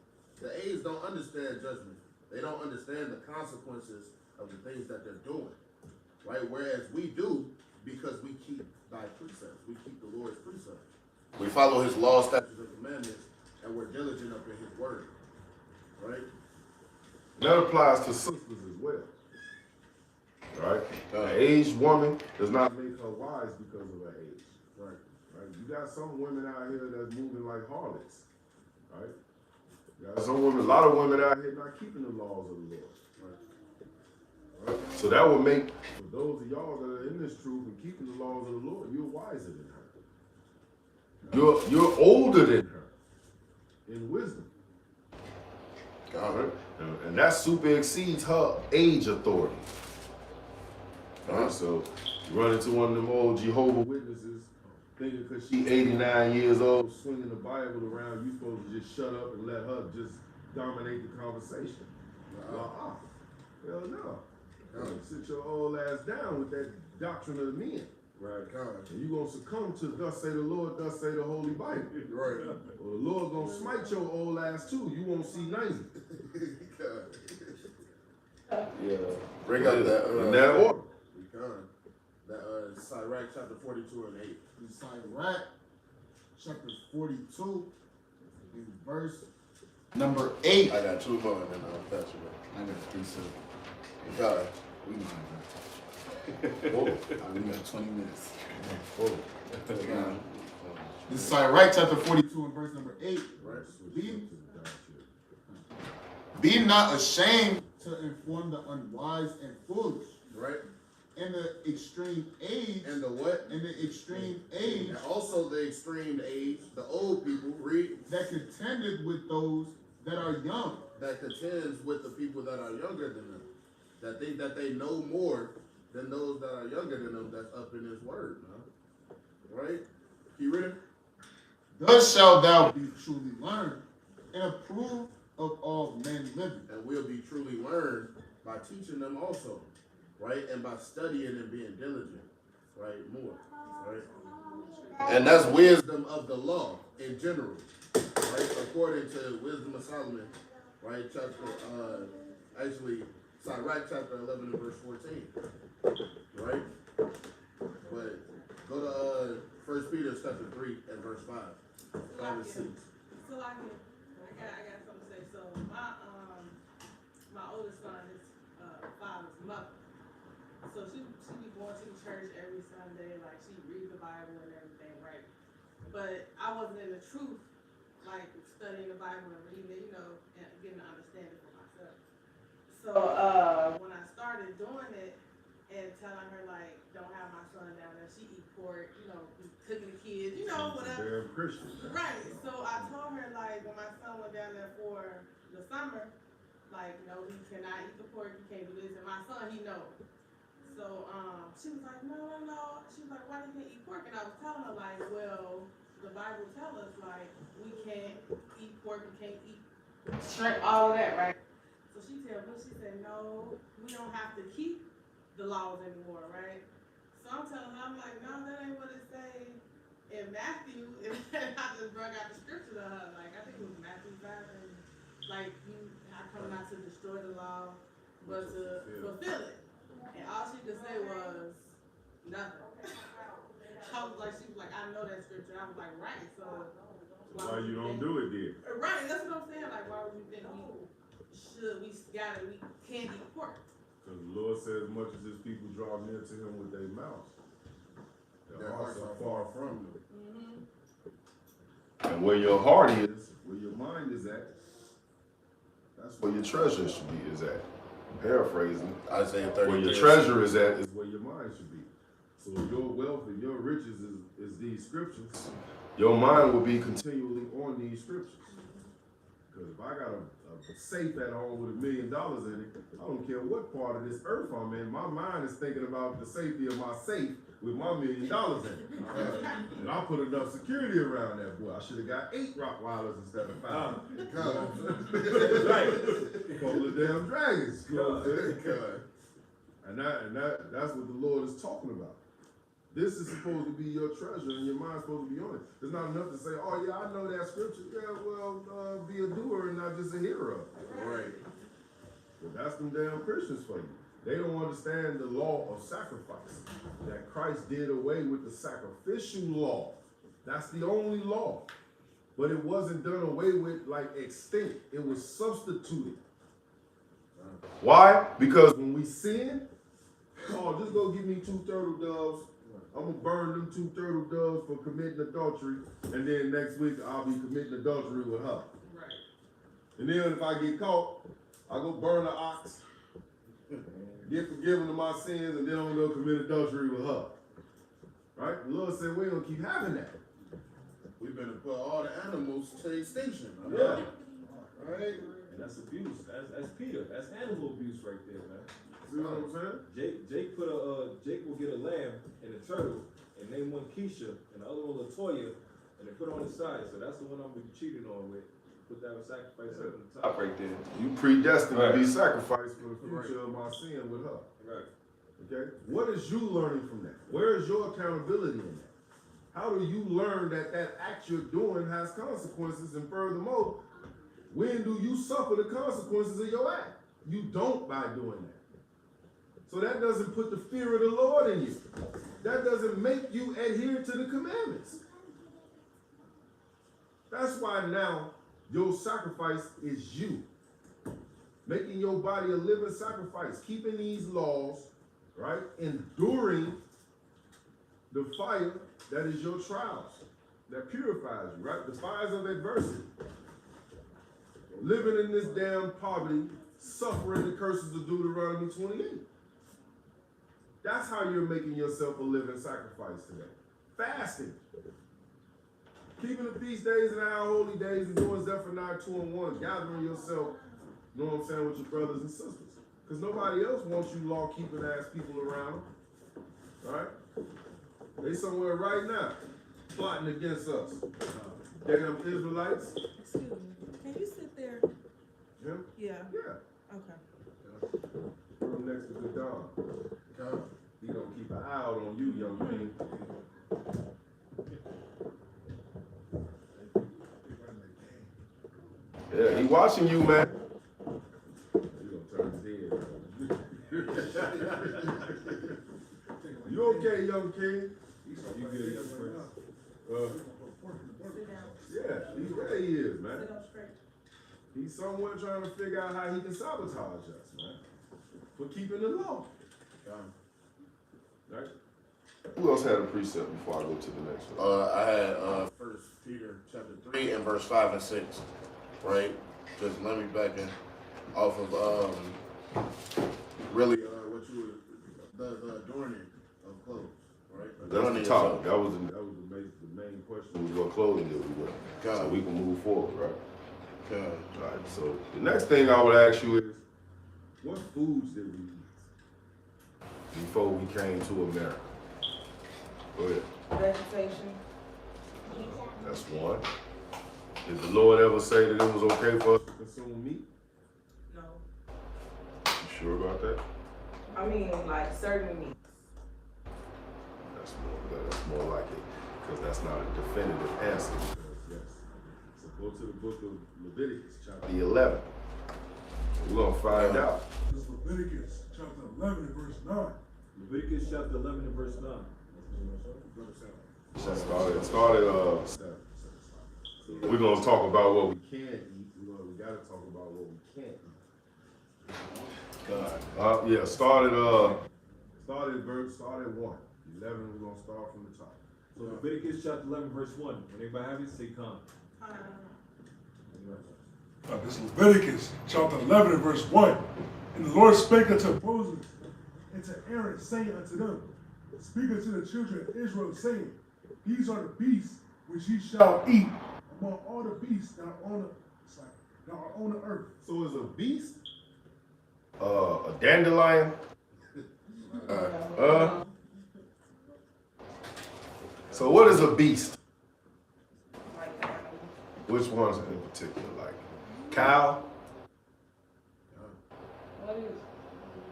the aged don't understand judgment. They don't understand the consequences of the things that they're doing, right? Whereas we do, because we keep thy precepts. We keep the Lord's precepts. We follow his law, statutes, and commandments, and we're diligent up in his word, right? That applies to sisters as well. Right? An aged woman does not make her wise because of her age. Right. Right? You got some women out here that's moving like harlots. Right? You got some women, a lot of women out here not keeping the laws of the Lord. Right? So that would make, for those of y'all that are in this truth and keeping the laws of the Lord, you're wiser than her. You're older than her in wisdom. Right? And that super exceeds her age authority. Right? So you run into one of them old Jehovah Witnesses thinking because she 89 years old swinging the Bible around, you supposed to just shut up and let her just dominate the conversation. Hell no. Sit your old ass down with that doctrine of the men. Right. And you're going to succumb to thus say the Lord, thus say the Holy Bible. Right. Well, the Lord going to smite your old ass too. You won't see 90. Yeah. Bring up that. In that order. That Sirach chapter 42 and 8. Sirach chapter 42 in verse number 8. I got 2 more and then I'll pass you. I got 3 so God. we can we got 20 minutes. This is Sirach chapter 42 and verse number 8. Right. Be not ashamed to inform the unwise and foolish. Right. In the extreme age. And the what? In the extreme age. And also the extreme age, the old people, read. That contended with those that are young. That contends with the people that are younger than them. That think that they know more than those that are younger than them that's up in this word, man. Right? Keep reading. Thus shalt thou be truly learned and approved of all men living. And we'll be truly learned by teaching them also, right? And by studying and being diligent, right? More, right? And that's wisdom of the law in general, right? According to Wisdom of Solomon, right? Sirach chapter 11 and verse 14, right? But go to 1 Peter chapter 3 and verse 5. 5 and 6. So I got something to say. So my oldest son, his father's mother. So she be going to the church every Sunday, like she reads the Bible and everything, right? But I wasn't in the truth, like studying the Bible and reading it, and getting an understanding for myself. So when I started doing it and telling her like, don't have my son down there, she eat pork, be cooking the kids, whatever. They're Christian. Right. So I told her like when my son went down there for the summer, like, no, he cannot eat the pork, he can't do this. And my son, he knows. So she was like, no. She was like, why do you can't eat pork? And I was telling her like, well, the Bible tells us like we can't eat pork, we can't eat shrimp, all of that, right? So she said, no, we don't have to keep the laws anymore, right? So I'm telling her, I'm like, no, that ain't what it say in Matthew. And I just brought out the scripture to her, like I think it was Matthew 5, and like I come not to destroy the law, but to fulfill it. And all she could say was nothing. She was like, I know that scripture. I was like, right. So Why you don't do it then? Right, that's what I'm saying. Like, why would you think we can't eat pork? Because the Lord said, as much as his people draw near to him with their mouths, their hearts are far from them. And where your heart is, where your mind is at, that's where your treasure should be, is at. Paraphrasing. Isaiah 30. Where your treasure is at is where your mind should be. So if your wealth and your riches is these scriptures, your mind will be continually on these scriptures. Because if I got a safe at home with $1 million in it, I don't care what part of this earth I'm in, my mind is thinking about the safety of my safe with my $1 million in it. And I put enough security around that boy. I should have got 8 Rottweilers instead of 5. Right. Couple of damn dragons. You know what I'm saying? And that's what the Lord is talking about. This is supposed to be your treasure, and your mind's supposed to be on it. It's not enough to say, oh yeah, I know that scripture. Yeah, well, be a doer and not just a hearer of it. Right. But that's them damn Christians for you. They don't understand the law of sacrifice. That Christ did away with the sacrificial law. That's the only law. But it wasn't done away with like extinct. It was substituted. Why? Because when we sin, oh, just go give me 2 turtle doves. I'm gonna burn them 2 turtle doves for committing adultery, and then next week I'll be committing adultery with her. Right. And then if I get caught, I go burn an ox, get forgiven of my sins, and then I'm gonna go commit adultery with her. Right? The Lord said we ain't gonna keep having that. We better put all the animals to extinction. Yeah. Right? And that's abuse. That's Peter. That's animal abuse right there, man. See what I'm saying? Jake will get a lamb and a turtle, and name one Keisha, and the other one Latoya, and they put on the side. So that's the one I'm gonna be cheating on with. Put that sacrifice up on the top right there. You predestined to be sacrificed for the future of my sin with her. Right. Okay? What is you learning from that? Where is your accountability in that? How do you learn that act you're doing has consequences? And furthermore, when do you suffer the consequences of your act? You don't by doing that. So that doesn't put the fear of the Lord in you. That doesn't make you adhere to the commandments. That's why now your sacrifice is you. Making your body a living sacrifice. Keeping these laws, right? Enduring the fire that is your trials. That purifies you, right? The fires of adversity. Living in this damn poverty, suffering the curses of Deuteronomy 28. That's how you're making yourself a living sacrifice today. Fasting. Keeping the feast days and our holy days and doing Zephaniah 2 and 1. Gathering yourself, you know what I'm saying, with your brothers and sisters. Because nobody else wants you law-keeping ass people around. Right? They somewhere right now plotting against us. Damn Israelites. Excuse me, can you sit there? Him? Yeah, Yeah. okay. Put him next to the Don. He gonna keep an eye out on you, young king. Yeah, he watching you, man. He gonna turn his head. You okay, young king? You good, young prince? Yeah, he's where he is, man. Sit up straight. He's somewhere trying to figure out how he can sabotage us, man. For keeping the law. Right? Who else had a precept before I go to the next one? I had 1 Peter chapter 3 and verse 5 and 6. Right? Just let me back in off of really what you were the adorning of clothes, right? That's Adorning the topic. yourself. That was the main question was what clothing did we wear? So we can move forward, right? God. All right, so the next thing I would ask you is, what foods did we eat before we came to America? Go ahead. Vegetation. That's one. Did the Lord ever say that it was okay for us to consume meat? No. You sure about that? I mean, like certain meats. That's more like it, because that's not a definitive answer. Yes. So go to the book of Leviticus, chapter 11. We're gonna find out. This is Leviticus chapter 11 and verse 9. Leviticus chapter 11 and verse 9. We're gonna talk about what we can eat. We gotta talk about what we can't eat. Start at 1. 11, we're gonna start from the top. So Leviticus chapter 11 verse 1. When everybody have it, say come. This is Leviticus chapter 11 and verse 1. And the Lord spake unto Moses and to Aaron, saying unto them, Speak unto the children of Israel, saying, These are the beasts which ye shall eat among all the beasts that are on the earth. So is a beast a dandelion? So what is a beast? Which ones in particular? Like cow? What is?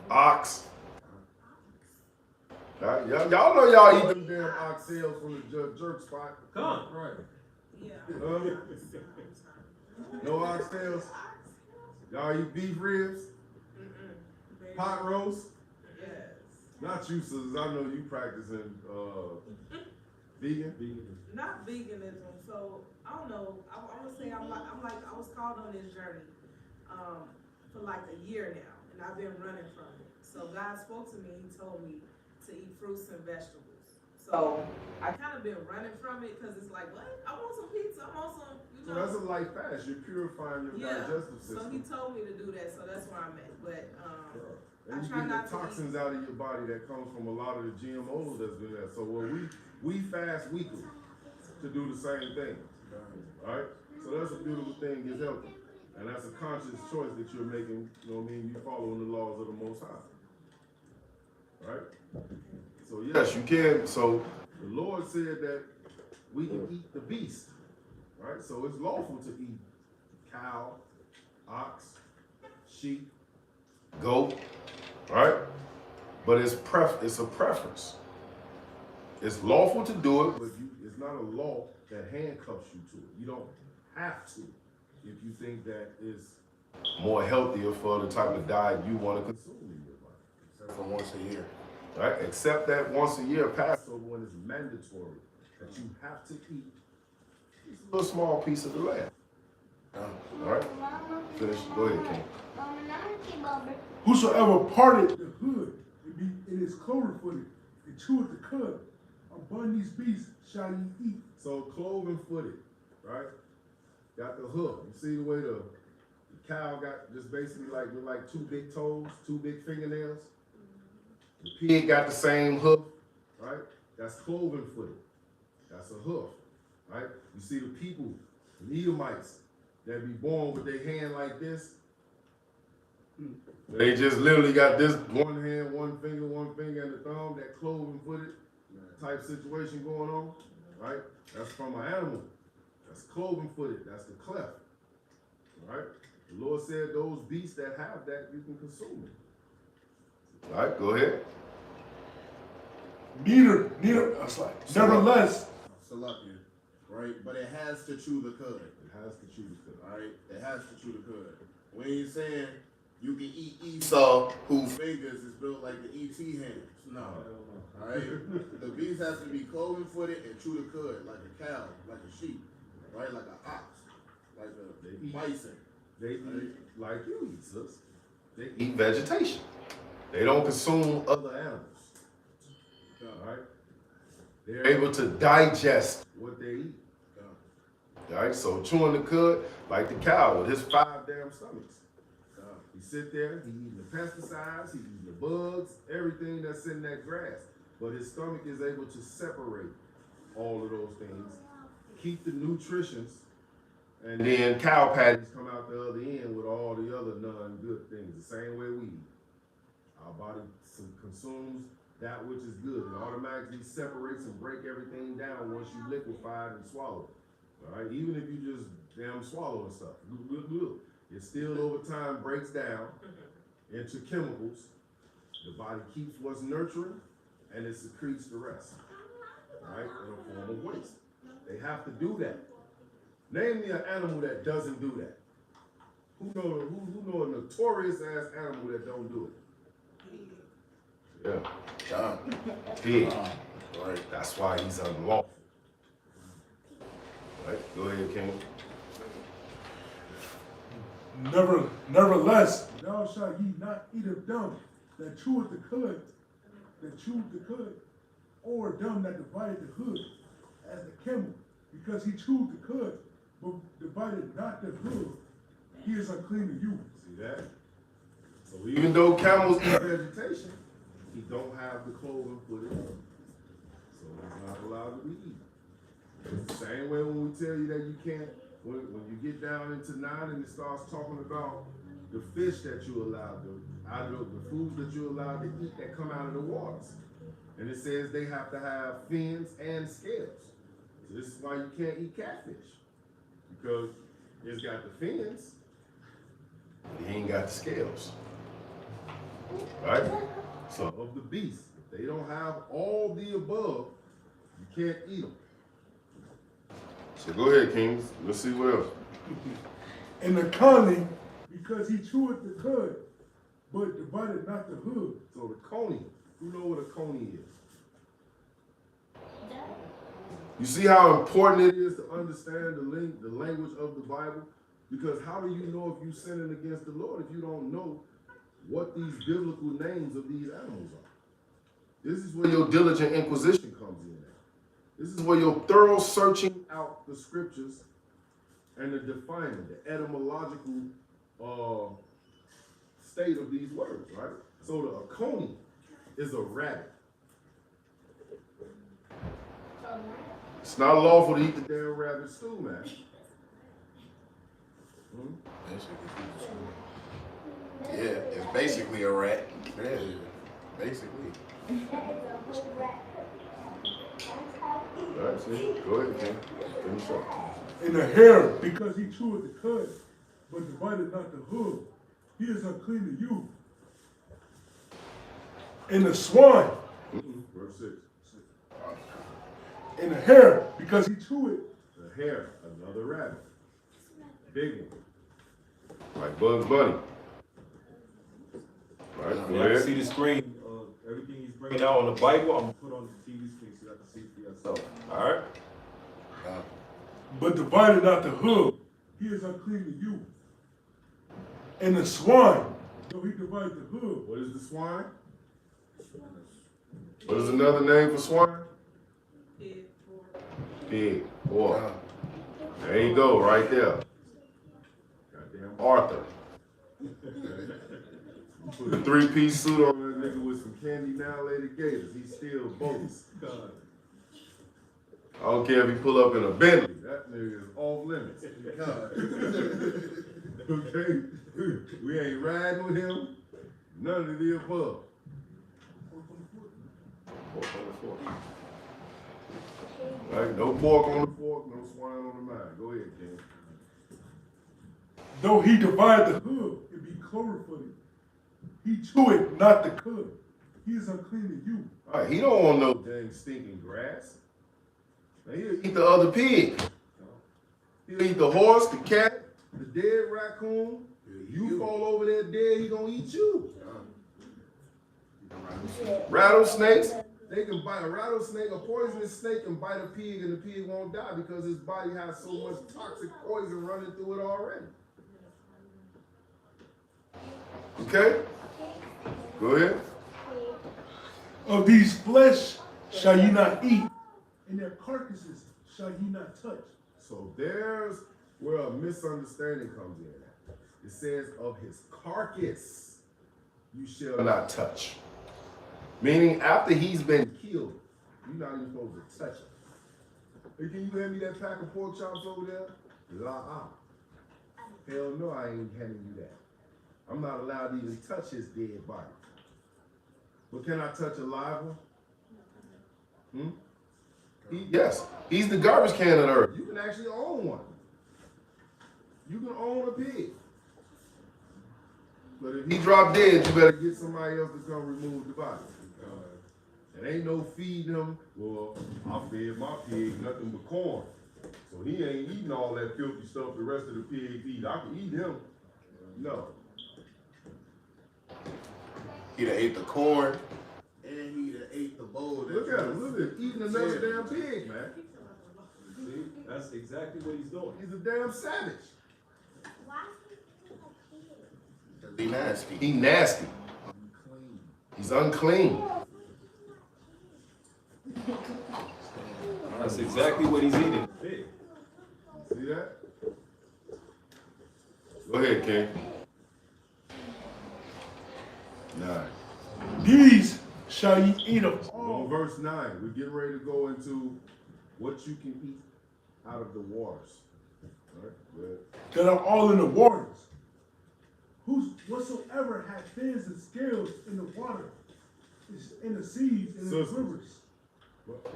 Ox? Y'all know y'all eat them damn oxtails from the jerk spot. Come. Right. Yeah. No oxtails? Y'all eat beef ribs? Pot roast? Yes. Not you, sisters. I know you practicing vegan. Not veganism, so I don't know. I would say I was called on this journey for like a year now, and I've been running from it. So God spoke to me. He told me to eat fruits and vegetables. So I kind of been running from it because it's like, what? I want some pizza. I want some, you So know. that's a light fast. You're purifying your digestive system. So he told me to do that. So that's where I'm at. But And I you try get not the to toxins out of your body that comes from a lot of the GMOs that's been there. So when we fast weekly to do the same thing. Right? So that's a beautiful thing, it's healthy. And that's a conscious choice that you're making, you know what I mean? You following the laws of the Most High. Right? So yes, you can. So the Lord said that we can eat the beast. Right? So it's lawful to eat cow, ox, sheep, goat, right? But it's a preference. It's lawful to do it, but it's not a law that handcuffs you to it. You don't have to if you think that is more healthier for the type of diet you want to consume in your life. Except for once a year. Right? Except that once a year Passover when it's mandatory that you have to eat a little small piece of the lamb. All right? Finish. Go ahead, King. Whosoever parted the hood and is cloven footed and cheweth the cud, upon these beasts shall ye eat. So cloven footed, right? Got the hoof. You see the way the cow got just basically like two big toes, two big fingernails? The pig got the same hoof, right? That's cloven footed. That's a hoof, right? You see the people, the Edomites, that be born with their hand like this. They just literally got this one hand, one finger, and the thumb, that cloven footed type situation going on, right? That's from an animal. That's cloven footed. That's the cleft, right? The Lord said those beasts that have that, you can consume it. All right, go ahead. Nevertheless, Salakia, right? But it has to chew the cud. It has to chew the cud. All right, it has to chew the cud. We ain't saying you can eat Esau, whose fingers is built like the ET hands. No. All right, the beast has to be cloven footed and chew the cud like a cow, like a sheep, right? Like an ox, like a bison. They eat like you eat, sis. They eat vegetation. They don't consume other animals. All right? They're able to digest what they eat. All right, so chewing the cud like the cow with his 5 damn stomachs. He sit there, he eating the pesticides, he eating the bugs, everything that's in that grass. But his stomach is able to separate all of those things, keep the nutritions, and then cow patties come out the other end with all the other non-good things, the same way we eat. Our body consumes that which is good. It automatically separates and break everything down once you liquefy it and swallow it. All right, even if you just damn swallowing stuff, it still over time breaks down into chemicals. The body keeps what's nurturing and it secretes the rest, all right, in a form of waste. They have to do that. Name me an animal that doesn't do that. Who know a notorious ass animal that don't do it? Yeah. Pig. Right. That's why he's unlawful. Right. Go ahead, King. Nevertheless, thou shalt ye not eat of them that cheweth the cud, or them that divided the hood, as the camel, because he chewed the cud, but divided not the hood, he is unclean to you. See that? So even though camels eat vegetation, he don't have the cloven footed, so he's not allowed to be eaten. It's the same way when we tell you that you can't, when you get down into 9 and it starts talking about the fish that you're allowed to, out of the foods that you're allowed to eat that come out of the waters. And it says they have to have fins and scales. So this is why you can't eat catfish, because it's got the fins, but he ain't got the scales. Right? So of the beasts, if they don't have all the above, you can't eat them. So go ahead, Kings. Let's see what else. And the coney, because he cheweth the cud, but divided not the hood. So the coney, who know what a coney is? You see how important it is to understand the language of the Bible? Because how do you know if you're sinning against the Lord if you don't know what these biblical names of these animals are? This is where your diligent inquisition comes in at. This is where your thorough searching out the scriptures and the defining, the etymological state of these words, right? So the coney is a rabbit. It's not lawful to eat the damn rabbit stew, man. Yeah, it's basically a rat. Yeah, basically. All right, see? Go ahead, Ken. Finish up. And the hare, because he cheweth the cud, but divided not the hood, he is unclean to you. And the swine, Verse 6. and the hare, because he cheweth. The hare, another rabbit. Big one. Like Bugs Bunny. All right, go Yeah, I can ahead. see the screen. Everything he's bringing out on the Bible, I'm gonna put on the TV screen so you can see it for yourself. All right. But divided not the hood, he is unclean to you. And the swine, though he divided the hood. What is the swine? What is another name for swine? Pig. Pork. There you go, right there. Goddamn Arthur. Put a 3-piece suit on that nigga with some candy now later gators. He still bogus. I don't care if he pull up in a Bentley. That nigga is off limits. Okay? We ain't riding with him. None of the above. Right? No pork on the fork, no swine on the mind. Go ahead, King. Though he divide the hood and be clover-footed, he chew it, not the cud. He is unclean to you. All right, he don't want no dang stinking grass. Now, he'll eat the other pig. He'll eat the horse, the cat, the dead raccoon. You fall over there dead, he gonna eat you. Rattlesnakes, they can bite a rattlesnake, a poisonous snake can bite a pig and the pig won't die because his body has so much toxic poison running through it already. Okay? Go ahead. Of these flesh shall ye not eat, and their carcasses shall ye not touch. So there's where a misunderstanding comes in. It says, of his carcass you shall not touch. Meaning after he's been killed, you're not even supposed to touch him. Hey, can you hand me that pack of pork chops over there? Hell no, I ain't handing you that. I'm not allowed to even touch his dead body. But can I touch a live one? Yes, he's the garbage can of the earth. You can actually own one. You can own a pig. But if he drop dead, you better get somebody else to come remove the body. It ain't no feeding him. Well, I fed my pig nothing but corn. So he ain't eating all that filthy stuff the rest of the pigs eat. I can eat him. No. He done ate the corn, and he done ate the bowl. Look at him. Look at him. Eating another damn pig, man. See, that's exactly what he's doing. He's a damn savage. He nasty. He nasty. He's unclean. That's exactly what he's eating. Pig. See that? Go ahead, King. 9. These shall ye eat of On all. verse 9, we're getting ready to go into what you can eat out of the waters. All right? Go ahead. That are all in the waters. Whatsoever hath fins and scales in the water, is in the seas and in the Sisters. rivers.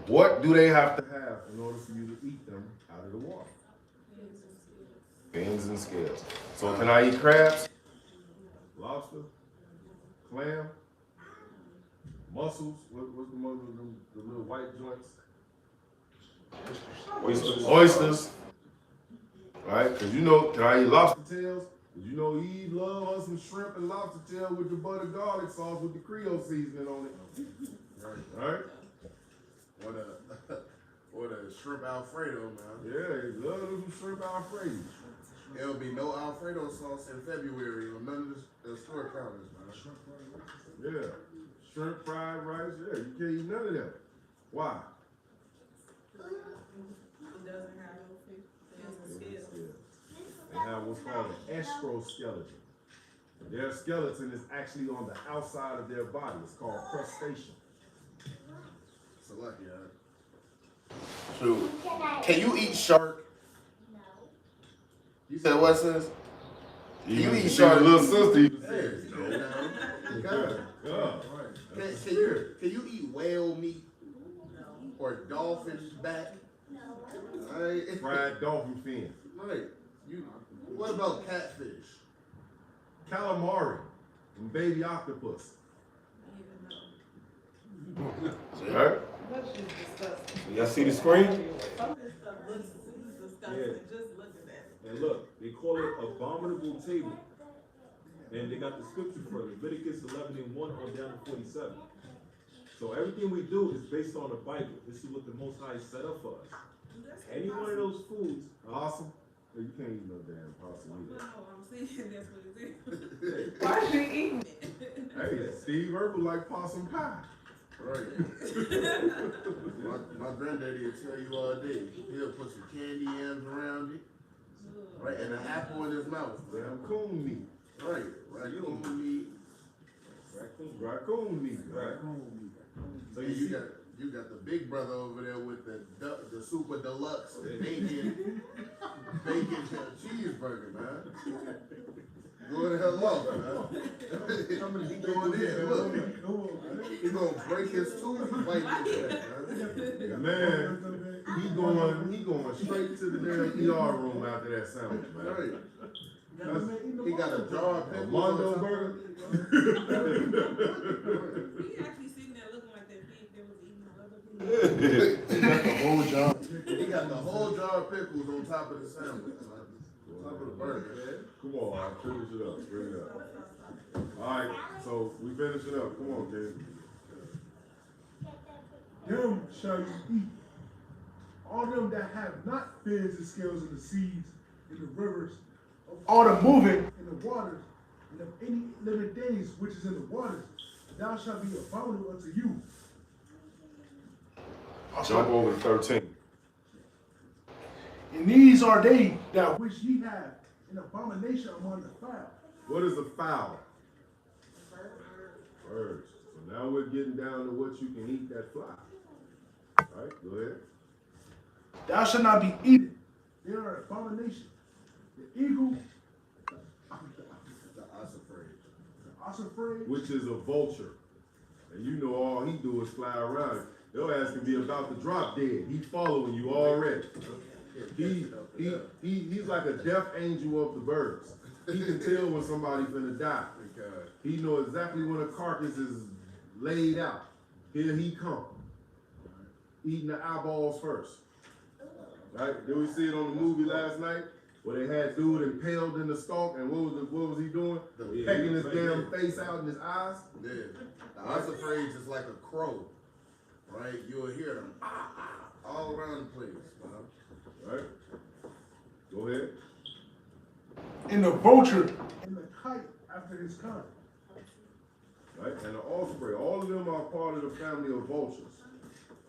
What do they have to have in order for you to eat them out of the water? Fins and scales. So can I eat crabs? Lobster? Clam? Mussels? What's the mussels? The little white joints? Oysters. All right, because you know, can I eat lobster tails? Because you know Eve loves her some shrimp and lobster tail with the butter garlic sauce with the Creole seasoning on it. All right? Or the shrimp Alfredo, man. Yeah, he loves some shrimp Alfredo. There'll be no Alfredo sauce in February on none of the store counters, man. Yeah, shrimp fried rice. Yeah, you can't eat none of that. Why? It doesn't have no fins and scales. They have what's called an exoskeleton. Their skeleton is actually on the outside of their body. It's called crustacean. So lucky, Shoot. Can you eat shark? No. You said what, sis? You eat shark, shark. little sister. Can you eat whale meat? Or dolphin back? No. Right. Fried dolphin fin. Right. What about catfish? Calamari and baby octopus. Right? That's just disgusting. Y'all see the screen? Some of this stuff looks disgusting. Yeah. Just looking at it. And look, they call it abominable table. And they got the scripture for it, Leviticus 11:1 on down to 47. So everything we do is based on the Bible. This is what the Most High set up for us. Any one of those foods, Awesome. You can't eat no damn possum either. No, I'm saying that's what it is. Why is she eating it? Hey, Steve Urkel like possum pie. Right. my granddaddy will tell you all day. He'll put some candy yams around it. Right, and an apple in his mouth. Damn coon meat. Right, raccoon meat. Raccoon meat. Right. So you got the big brother over there with the super deluxe bacon cheeseburger, man. Go the hell off, man. He going in, look. He gonna break his tooth and bite his head, man. Man, he going straight to the damn ER room after that sandwich, man. Right. He got a jar of A pickles. Mondo on top. burger. He actually sitting there looking like that pig that was eating other people. He got the whole jar. He got the whole jar of pickles on top of the sandwich. On top of the burger, man. Come on, I'll finish it up. Bring it up. All right, so we finish it up. Come on, kid. Them shall you eat. All them that have not fins and scales in the seas, in the rivers, of all the moving in the waters, and of any living things which is in the waters, thou shalt be abominable unto you. Jump over to 13. And these are they that which ye have an abomination among the fowl. What is a fowl? Birds. So now we're getting down to what you can eat that fly. All right, go ahead. Thou shalt not be eaten. They are an abomination. The eagle, The ossifrage. the ossifrage, Which is a vulture. And you know all he do is fly around. Your ass can be about to drop dead. He's following you already. He's like a death angel of the birds. He can tell when somebody finna die. He know exactly when a carcass is laid out. Here he come. Eating the eyeballs first. Right? Did we see it on the movie last night? Where they had dude impaled in the stalk, and what was he doing? Pecking his damn face out in his eyes. Yeah. The ossifrage is like a crow, right? You'll hear them all around the place, man. Right? Go ahead. and the vulture, and the kite after his kind. Right? And the osprey, all of them are part of the family of vultures.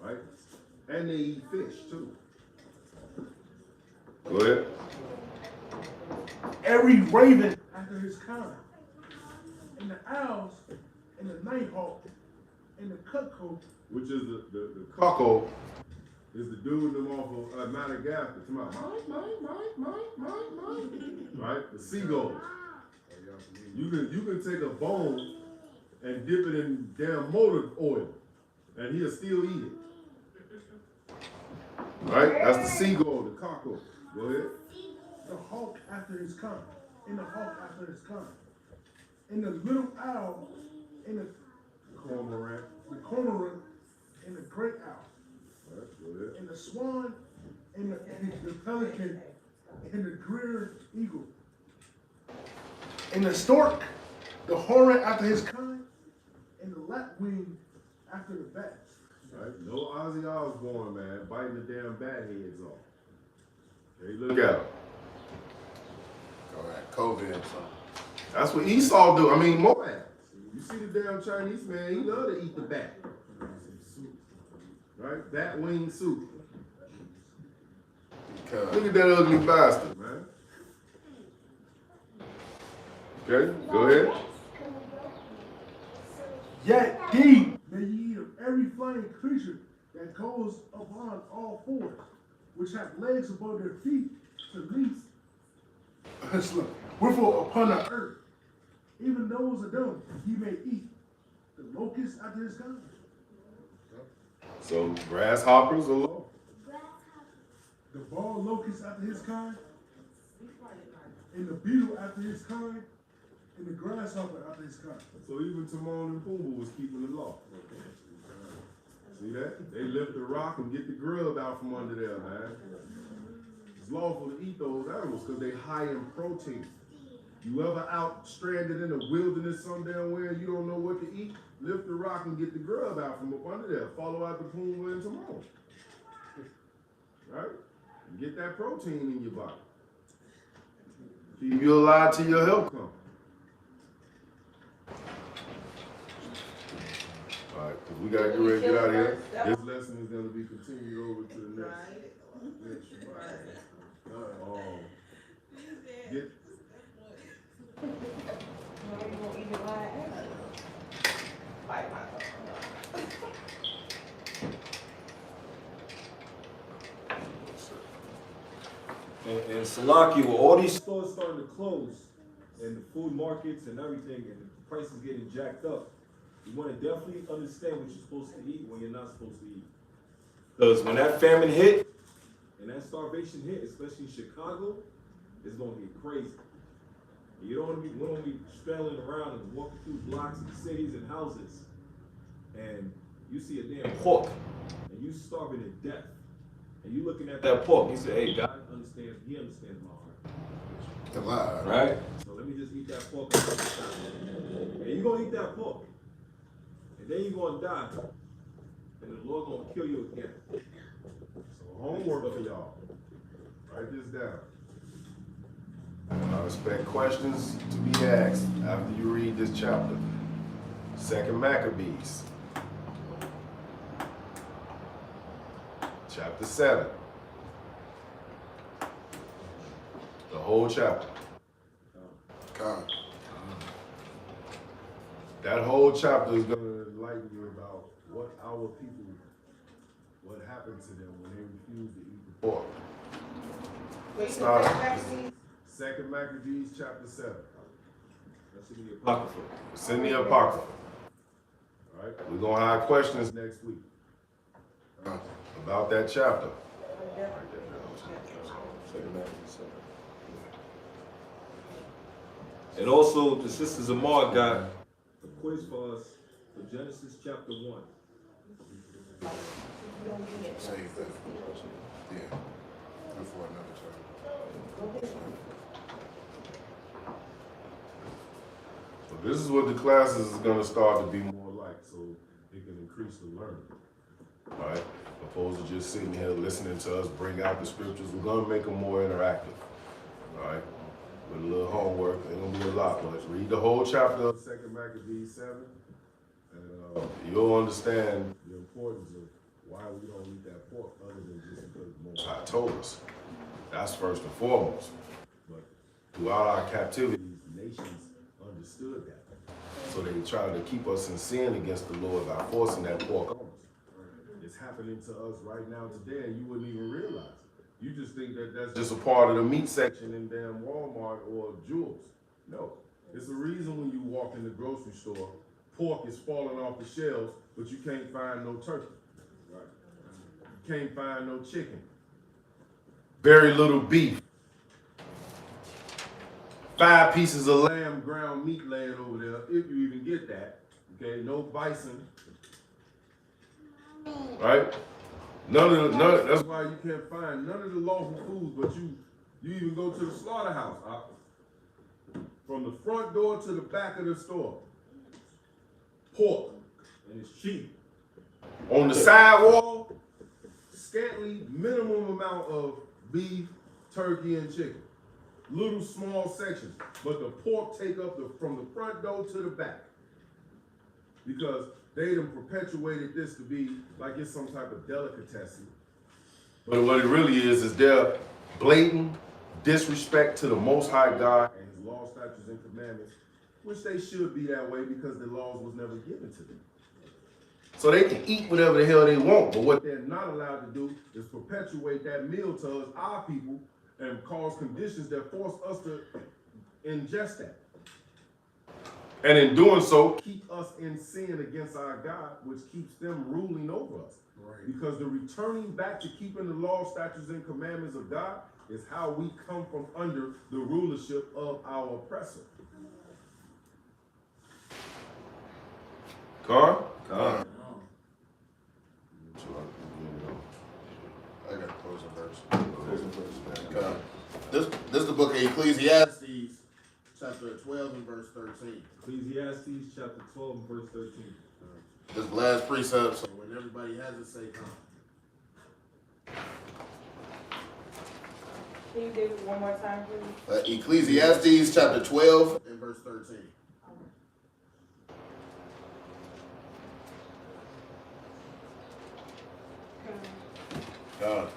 Right? And they eat fish too. Go ahead. Every raven after his kind, and the owls, and the nighthawk, and the cuckoo, Which is the cuckoo is the dude them off of Madagascar. Come on, mine. Right? The seagulls. You can take a bone and dip it in damn motor oil, and he'll still eat it. Right? That's the seagull, the cuckoo. Go ahead. the hawk after his kind, and the hawk after his kind, and the little owl, and the Cormorant. cormorant, and the great owl, Right, go ahead. and the swan, and the pelican, and the greer eagle, and the stork, the hornet after his kind, and the lapwing after the bat. Right? No Ozzy Osbourne, man, biting the damn bat heads off. Okay, look out. All right, COVID or something. That's what Esau do. I mean, Moab. You see the damn Chinese man, he love to eat the bat. Right? Bat wing soup. Because Look at that ugly bastard, man. Okay, go ahead. Yet thee may ye eat of every flying creature that goes upon all fours, which have legs above their feet to leap. Wherefore upon the earth, even those of them ye may eat. The locust after his kind, So grasshoppers are low. the bald locust after his kind, and the beetle after his kind, and the grasshopper after his kind. So even Timon and Pumbaa was keeping the law. See that? They lift the rock and get the grub out from under there, man. It's lawful to eat those animals because they high in protein. You ever out stranded in the wilderness some damn way and you don't know what to eat? Lift the rock and get the grub out from up under there. Follow out the Pumbaa and Timon. Right? And get that protein in your body. Keep you alive till your health comes. All right, because we got to get ready to get out of here. This lesson is going to be continued over to the next. Get, And Salaki, with all these stores starting to close, and the food markets and everything, and the price is getting jacked up, you want to definitely understand what you're supposed to eat when you're not supposed to eat. Because when that famine hit and that starvation hit, especially in Chicago, it's gonna get crazy. And you don't want to be strolling around and walking through blocks and cities and houses, and you see a damn pork, and you starving to death, and you looking at that pork. You say, "Hey, God understands. He understands my heart." To lie. Right? So let me just eat that pork and you're gonna eat that pork. And then you're gonna die. And the Lord gonna kill you again. So homework for y'all. Write this down. I expect questions to be asked after you read this chapter. 2 Maccabees, chapter 7. The whole chapter. God. That whole chapter is going to enlighten you about what our people, what happened to them when they refused to eat the pork. Wait, It's you not- can back these? 2 Maccabees chapter 7. That's in the Apocrypha. It's in the Apocrypha. All right? We're going to have questions Next week. about that chapter. And also, the sisters Amar got a quiz for us for Genesis chapter 1. Save that. Yeah. Before another time. So this is what the classes is going to start to be more like, so It can increase the learning. all right? Opposed to just sitting here listening to us bring out the scriptures. We're going to make them more interactive, all right? With a little homework, ain't going to be a lot, but read the whole chapter of 2 Maccabees 7. And you'll understand the importance of why we don't eat that pork other than just because the Most God told us. That's first and foremost. But Throughout our captivity, these nations understood that. so they try to keep us in sin against the Lord by forcing that pork on us. It's happening to us right now today, and you wouldn't even realize it. You just think that that's Just a part of the meat section in damn Walmart or Jewel's. No. It's the reason when you walk in the grocery store, pork is falling off the shelves, but you can't find no turkey. Right? You can't find no chicken. Very little beef. 5 pieces of lamb ground meat laying over there, if you even get that. Okay, no bison. Right? That's why you can't find none of the lawful foods, but you even go to the slaughterhouse. From the front door to the back of the store. Pork. And it's cheap. On the sidewalk, Scantly minimum amount of beef, turkey, and chicken. Little small sections, but the pork take up from the front door to the back. Because they done perpetuated this to be like it's some type of delicatessen. but what it really is their blatant disrespect to the Most High God. And his law, statutes, and commandments, which they should be that way because the laws was never given to them. So they can eat whatever the hell they want, but what They're not allowed to do is perpetuate that meal to us, our people, and cause conditions that force us to ingest that. and in doing so, Keep us in sin against our God, which keeps them ruling over us. Right. Because the returning back to keeping the law, statutes, and commandments of God is how we come from under the rulership of our oppressor. Carl? I got a closing verse. God. This is the book of Ecclesiastes, chapter 12 and verse 13. Ecclesiastes chapter 12 and verse 13. This is the last precept, so when everybody has it, say come. Can you give it one more time, please? Ecclesiastes chapter 12 and verse 13. God.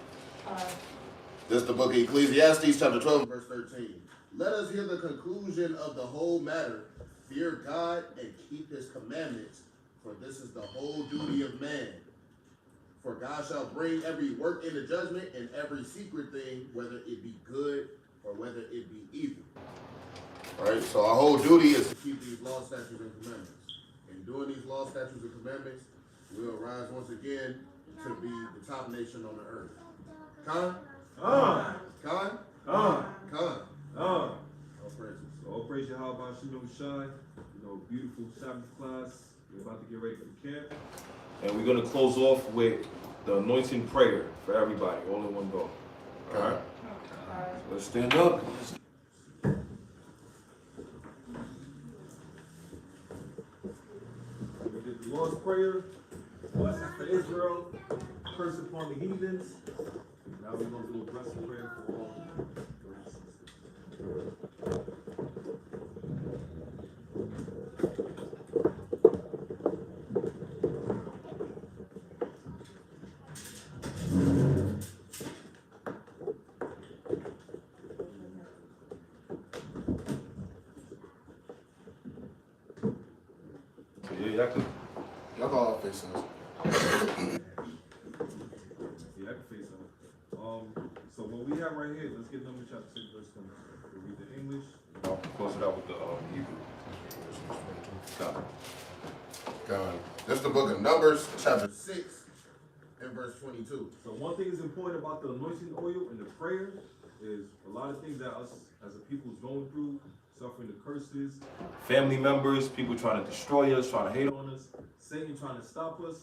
This is the book of Ecclesiastes chapter 12 and verse 13. Let us hear the conclusion of the whole matter. Fear God and keep his commandments, for this is the whole duty of man. For God shall bring every work into judgment and every secret thing, whether it be good or whether it be evil. Right? So our whole duty is to keep these laws, statutes, and commandments. In doing these laws, statutes, and commandments, we'll rise once again to be the top nation on the earth. Khan? Khan? All praises. So all praise Yahweh Shem Shai. You know, beautiful Sabbath class. We're about to get ready for camp. And we're gonna close off with the anointing prayer for everybody, all in one go. All right? So let's stand up. We did the Lord's Prayer, blessing for Israel, curse upon the heathens. Now we're gonna do a blessing prayer for all brothers and sisters. Y'all can all face us. Yeah, I can face that. So what we have right here, let's get Numbers chapter 6, verse 20. We'll read the English. I'll close it out with the Hebrew. God. This is the book of Numbers, chapter 6, and verse 22. So one thing is important about the anointing oil and the prayer is a lot of things that us as a people is going through, suffering the curses, family members, people trying to destroy us, trying to hate on us, Satan trying to stop us.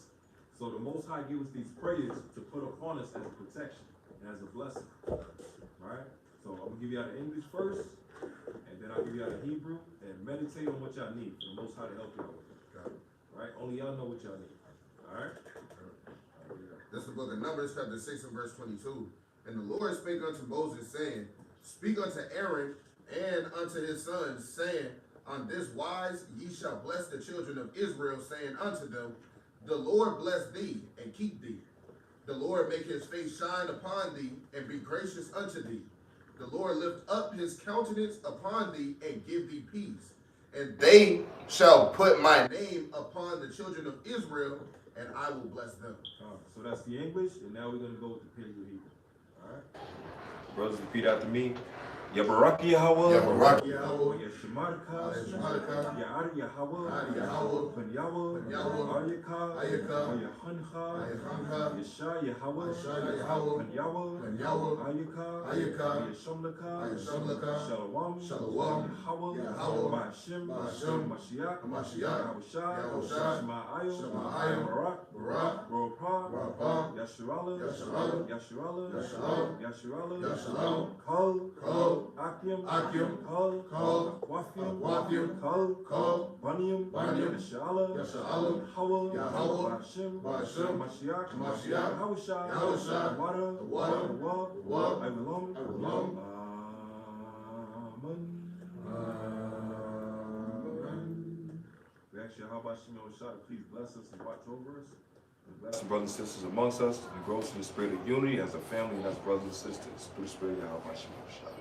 So the Most High gives us these prayers to put upon us as a protection and as a blessing. Alright? So I'm gonna give you out of English first, and then I'll give you out of Hebrew, and meditate on what y'all need for the Most High to help y'all with it. Alright? Only y'all know what y'all need. Alright? This is the book of Numbers, chapter 6, and verse 22. And the Lord spake unto Moses, saying, Speak unto Aaron and unto his sons, saying, On this wise ye shall bless the children of Israel, saying unto them, The Lord bless thee and keep thee. The Lord make his face shine upon thee and be gracious unto thee. The Lord lift up his countenance upon thee and give thee peace. And they shall put my name upon the children of Israel, and I will bless them. So that's the English, and now we're gonna go with the Hebrew. Alright? Brothers, repeat after me. Yabarak Yahweh. Yabarak Yahweh. Yashamarka. Yashamarka. Ya'ar Yahweh. Ya'ar Yahweh. Ben Yahweh. Ayaka. Ayaka. Yahancha. Ayahancha. Yesha Yahweh. Yesha Yahweh. Ben Yahweh. Ben Yahweh. Ayaka. Ayaka. Yeshamlaka. Ayashamlaka. Shalom. Shalom. Yahweh. Yahweh. Ba'ashem. Ba'ashem. Mashiach. Mashiach. Yahushua. Shema'ayo. Shema'ayo. Barak. Barak. Ropa. Rapa. Yasharala. Yasharala. Yasharala. Yasharala. Yasharala. Yasharala. Kol. Kol. Akim. Akim. Kol. Kol. Wafium. Wafium. Kol. Kol. Banium. Banium. Yashala. Yashala. Yahweh. Yahweh. Ba'ashem. Ba'ashem. Mashiach. Mashiach. Yahushua. Yahushua. The water. The water. The wall. The wall. Avalon. Avalon. Amen. We ask you, how about Shemel Shah to please bless us and watch over us. And bless the brothers and sisters amongst us and grow us in the spirit of unity as a family and as brothers and sisters. Through the spirit of Yahweh Shemel Shah.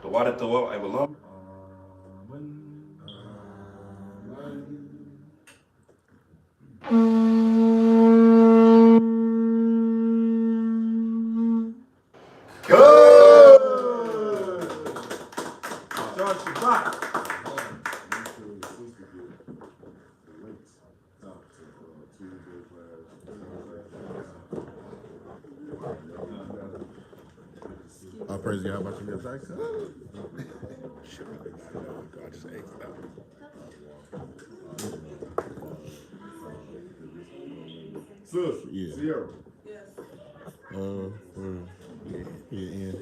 The water, the well, Avalon. Amen. John Shabbat. I praise God about your music. I just ate that. Sis, Yeah. Sierra. Yes. Yeah.